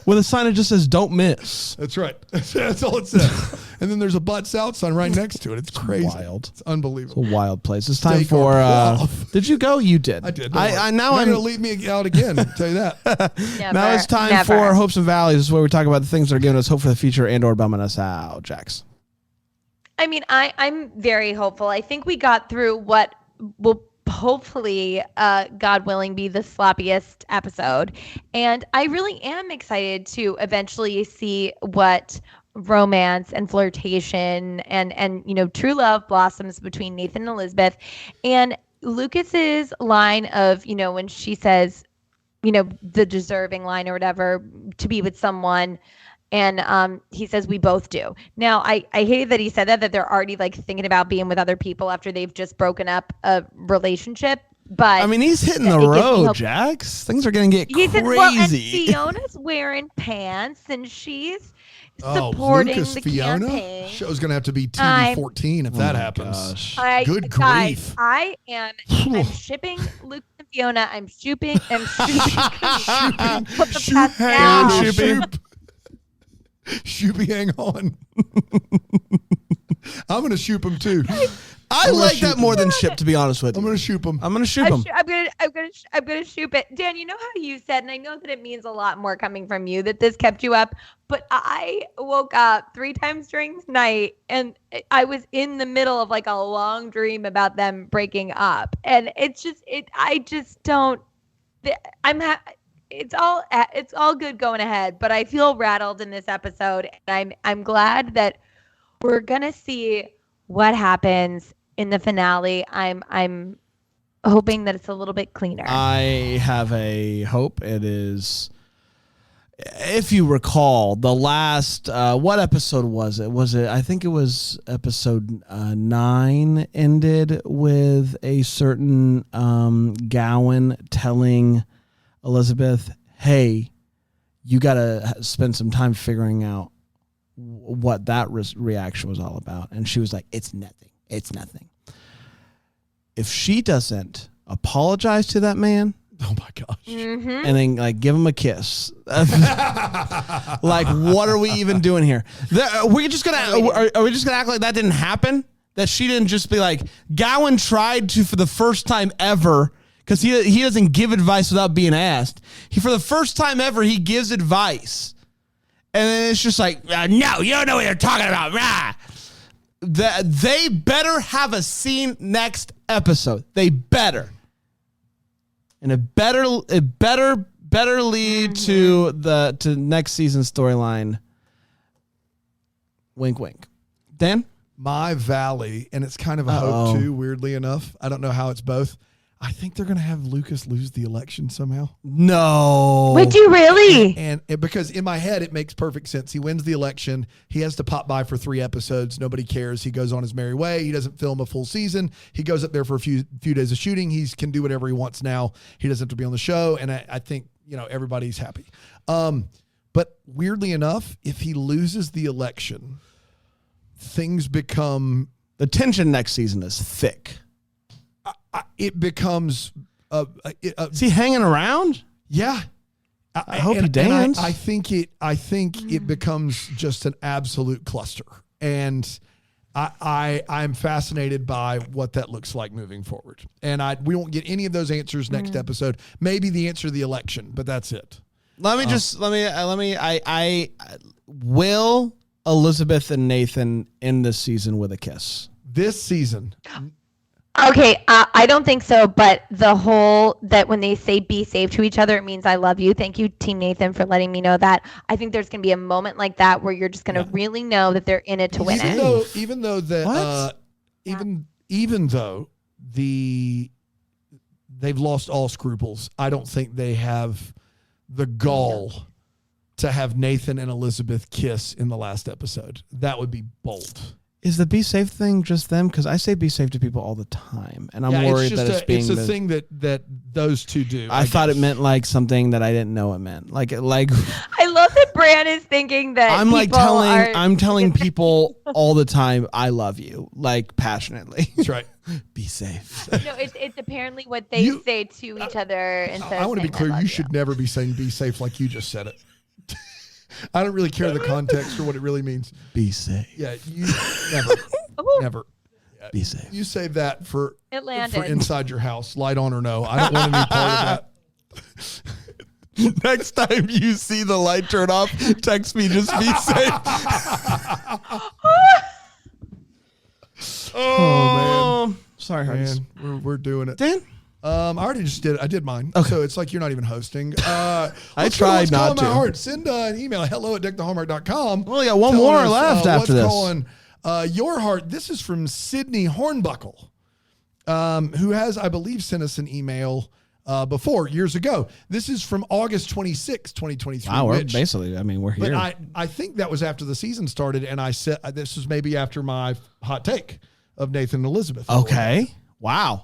Speaker 1: With a sign that just says "Don't miss."
Speaker 3: That's right. That's all it says. And then there's a Butts Out sign right next to it. It's crazy.
Speaker 1: Wild.
Speaker 3: It's unbelievable.
Speaker 1: It's a wild place. It's time
Speaker 3: Steak
Speaker 1: for.
Speaker 3: or plough.
Speaker 1: Did you go? You did.
Speaker 3: I did.
Speaker 1: I now
Speaker 3: You're
Speaker 1: I'm
Speaker 3: going to leave me out again. I'll tell you that.
Speaker 1: now it's time for Hopes and Valleys. This is where we talk about the things that are giving us hope for the future and or bumming us out. Jax.
Speaker 2: I mean, I'm very hopeful. I think we got through what will hopefully, God willing, be the sloppiest episode. And I really am excited to eventually see what romance and flirtation and you know, true love blossoms between Nathan and Elizabeth. And Lucas's line of, you know, when she says, you know, the deserving line or whatever, to be with someone. And he says, we both do. Now, I hate that he said that they're already like thinking about being with other people after they've just broken up a relationship. But
Speaker 1: I mean, he's hitting the road, Jax. Things are going to get crazy.
Speaker 2: Well, and Fiona's wearing pants and she's supporting
Speaker 3: Lucas,
Speaker 2: the
Speaker 3: Fiona?
Speaker 2: campaign.
Speaker 3: Show's going to have to be TV-14 if that happens. Good grief.
Speaker 2: I'm shipping Lucas and Fiona. I'm shipping. Put the past down.
Speaker 3: Shoopy, hang on. I'm going to shoop him too.
Speaker 1: I like that more than ship, to be honest with you.
Speaker 3: I'm going to shoop him.
Speaker 1: I'm going to shoop him.
Speaker 2: I'm gonna shoop it. Dan, you know how you said, and I know that it means a lot more coming from you, that this kept you up, but I woke up 3 times during the night and I was in the middle of like a long dream about them breaking up. And it's all good going ahead, but I feel rattled in this episode, and I'm glad that we're gonna see what happens in the finale. I'm hoping that it's a little bit cleaner.
Speaker 1: I have a hope. It is, if you recall, the last what episode was it? I think it was episode 9 ended with a certain Gowan telling Elizabeth, hey, you got to spend some time figuring out what that reaction was all about. And she was like, it's nothing. It's nothing. If she doesn't apologize to that man,
Speaker 3: oh my gosh,
Speaker 1: and then like give him a kiss, like what are we even doing here? Are we just gonna act like that didn't happen? That she didn't just be like, Gowan tried to, for the first time ever, because he doesn't give advice without being asked. For the first time ever, he gives advice. And then it's just like, no, you don't know what you're talking about. Rah. They better have a scene next episode. They better. And it better lead to next season's storyline. Wink, wink. Dan?
Speaker 3: My Valley, and it's kind of a hope too, weirdly enough. I don't know how it's both. I think they're going to have Lucas lose the election somehow.
Speaker 1: No.
Speaker 2: Would you really?
Speaker 3: And because in my head, it makes perfect sense. He wins the election. He has to pop by for 3 episodes. Nobody cares. He goes on his merry way. He doesn't film a full season. He goes up there for a few days of shooting. He can do whatever he wants now. He doesn't have to be on the show. And I think, you know, everybody's happy. But weirdly enough, if he loses the election, things become...
Speaker 1: The tension next season is thick.
Speaker 3: it becomes
Speaker 1: Is he hanging around?
Speaker 3: yeah.
Speaker 1: I hope he dance.
Speaker 3: I think it becomes just an absolute cluster, and I'm fascinated by what that looks like moving forward. And we won't get any of those answers next episode. Maybe the answer to the election, but that's it.
Speaker 1: Will Elizabeth and Nathan end this season with a kiss?
Speaker 3: This season.
Speaker 2: Okay, I don't think so, but the whole that when they say be safe to each other, it means I love you. Thank you, Team Nathan, for letting me know that. I think there's going to be a moment like that where you're just going to really know that they're in it to win it.
Speaker 3: Even though they've lost all scruples, I don't think they have the gall to have Nathan and Elizabeth kiss in the last episode. That would be bold.
Speaker 1: Is the be safe thing just them? Because I say be safe to people all the time, and I'm worried that it's being.
Speaker 3: It's a thing that those two do.
Speaker 1: I thought it meant like something that I didn't know it meant. Like.
Speaker 2: I love that Bran is thinking that
Speaker 1: I'm telling people all the time I love you, like passionately.
Speaker 3: That's right.
Speaker 1: Be safe.
Speaker 2: No, it's apparently what they say to each other.
Speaker 3: I want to be clear. You should never be saying be safe like you just said it. I don't really care the context or what it really means.
Speaker 1: Be safe.
Speaker 3: Yeah, you never. Yeah,
Speaker 1: be safe.
Speaker 3: You save that for
Speaker 2: Atlanta.
Speaker 3: inside your house, light on or no. I don't want any part of that.
Speaker 1: Next time you see the light turn off, text me. Just be safe.
Speaker 3: Oh man,
Speaker 1: sorry, Hardys.
Speaker 3: We're doing it.
Speaker 1: Dan.
Speaker 3: I already just did it. I did mine.
Speaker 1: Okay.
Speaker 3: So it's like you're not even hosting.
Speaker 1: I tried not to.
Speaker 3: My heart. Send an email, hello@deckthehallmark.com.
Speaker 1: We only got one more left after this.
Speaker 3: What's calling your heart? This is from Sydney Hornbuckle, who has, I believe, sent us an email before, years ago. This is from August 26, 2023.
Speaker 1: Wow, we're basically, we're here.
Speaker 3: But I think that was after the season started, and I said, this was maybe after my hot take of Nathan and Elizabeth.
Speaker 1: Okay. Wow.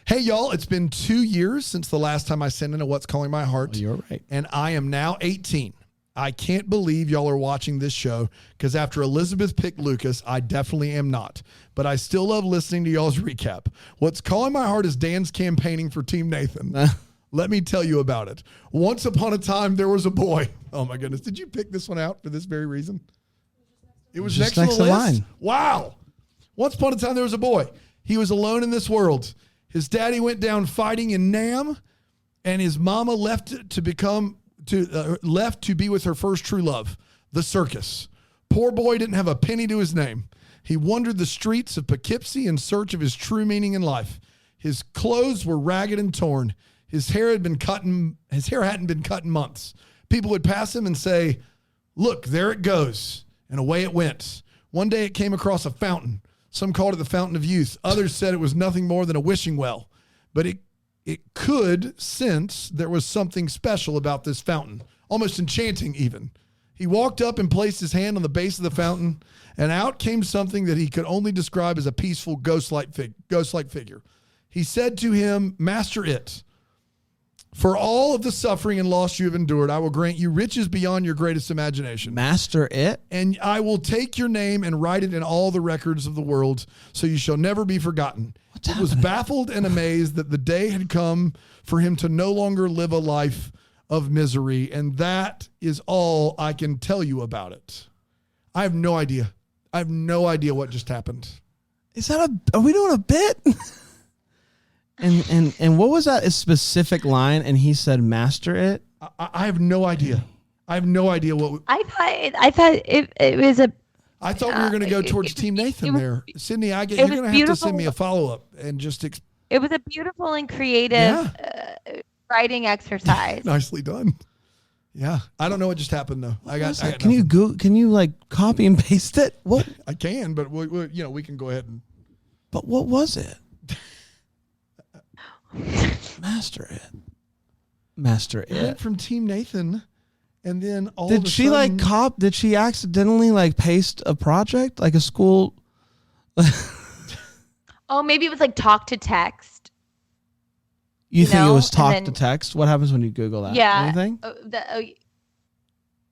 Speaker 3: Hey, y'all, it's been 2 years since the last time I sent in a What's Calling My Heart.
Speaker 1: Oh, you're right.
Speaker 3: And I am now 18. I can't believe y'all are watching this show because after Elizabeth picked Lucas, I definitely am not. But I still love listening to y'all's recap. What's Calling My Heart is Dan's campaigning for Team Nathan. Let me tell you about it. Once upon a time, there was a boy. Oh, my goodness. Did you pick this one out for this very reason? It was next to the list?
Speaker 1: Line.
Speaker 3: Wow. Once upon a time, there was a boy. He was alone in this world. His daddy went down fighting in Nam, and his mama left to be with her first true love, the circus. Poor boy didn't have a penny to his name. He wandered the streets of Poughkeepsie in search of his true meaning in life. His clothes were ragged and torn. His hair hadn't been cut in months. People would pass him and say, "Look, there it goes," and away it went. One day it came across a fountain. Some called it the Fountain of Youth. Others said it was nothing more than a wishing well. But it could sense there was something special about this fountain, almost enchanting even. He walked up and placed his hand on the base of the fountain, and out came something that he could only describe as a peaceful ghost-like figure. He said to him, "Master it. For all of the suffering and loss you have endured, I will grant you riches beyond your greatest imagination.
Speaker 1: Master it?
Speaker 3: And I will take your name and write it in all the records of the world, so you shall never be forgotten." He was baffled and amazed that the day had come for him to no longer live a life of misery, and that is all I can tell you about it. I have no idea. I have no idea what just happened.
Speaker 1: Are we doing a bit? And what was that specific line? And he said, "Master it."
Speaker 3: I have no idea. I have no idea what.
Speaker 2: I thought it was a.
Speaker 3: I thought we were going to go towards Team Nathan there, Sydney. You're going to have to send me a follow up and just.
Speaker 2: It was a beautiful and creative writing exercise.
Speaker 3: Nicely done. Yeah, I don't know what just happened though. I got
Speaker 1: can you can you like copy and paste it? What
Speaker 3: I can, but we can go ahead and.
Speaker 1: But what was it? Master it
Speaker 3: from Team Nathan, and then all.
Speaker 1: Did she sudden, Did she accidentally like paste a project like a school?
Speaker 2: Oh, maybe it was like talk to text.
Speaker 1: You think it was talk to text? What happens when you Google that?
Speaker 2: Yeah.
Speaker 1: Anything?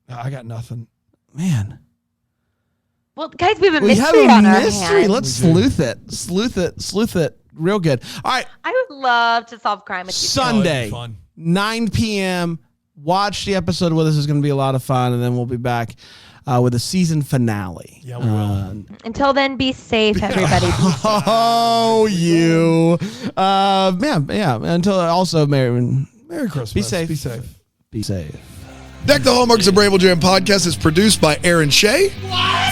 Speaker 3: I got nothing.
Speaker 1: Man.
Speaker 2: Well, guys, we have a mystery on our hands.
Speaker 1: Let's sleuth it. real good. All right,
Speaker 2: I would love to solve crime with you.
Speaker 1: Sunday,
Speaker 3: fun.
Speaker 1: 9 p.m. Watch the episode with us. It's going to be a lot of fun, and then we'll be back with a season finale.
Speaker 3: Yeah, we will.
Speaker 2: Until then, be safe, everybody.
Speaker 1: Oh, you. Yeah. Until also, Merry
Speaker 3: Christmas.
Speaker 1: Be safe.
Speaker 3: Be safe.
Speaker 1: Be safe.
Speaker 3: Deck the Hallmark's a Bramble Jam podcast is produced by Aaron Shea.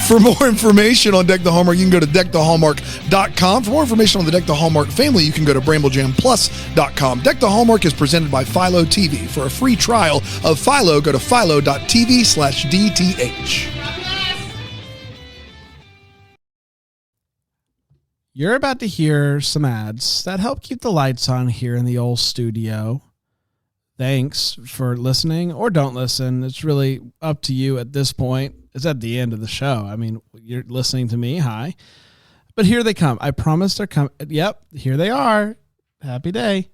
Speaker 3: For more information on Deck the Hallmark, you can go to deckthehallmark.com. For more information on the Deck the Hallmark family, you can go to bramblejamplus.com. Deck the Hallmark is presented by Philo TV. For a free trial of Philo, go to philo.tv/DTH.
Speaker 1: You're about to hear some ads that help keep the lights on here in the old studio. Thanks for listening or don't listen. It's really up to you at this point. It's at the end of the show. I mean, you're listening to me. Hi. But here they come. I promise they're coming. Yep, here they are. Happy day.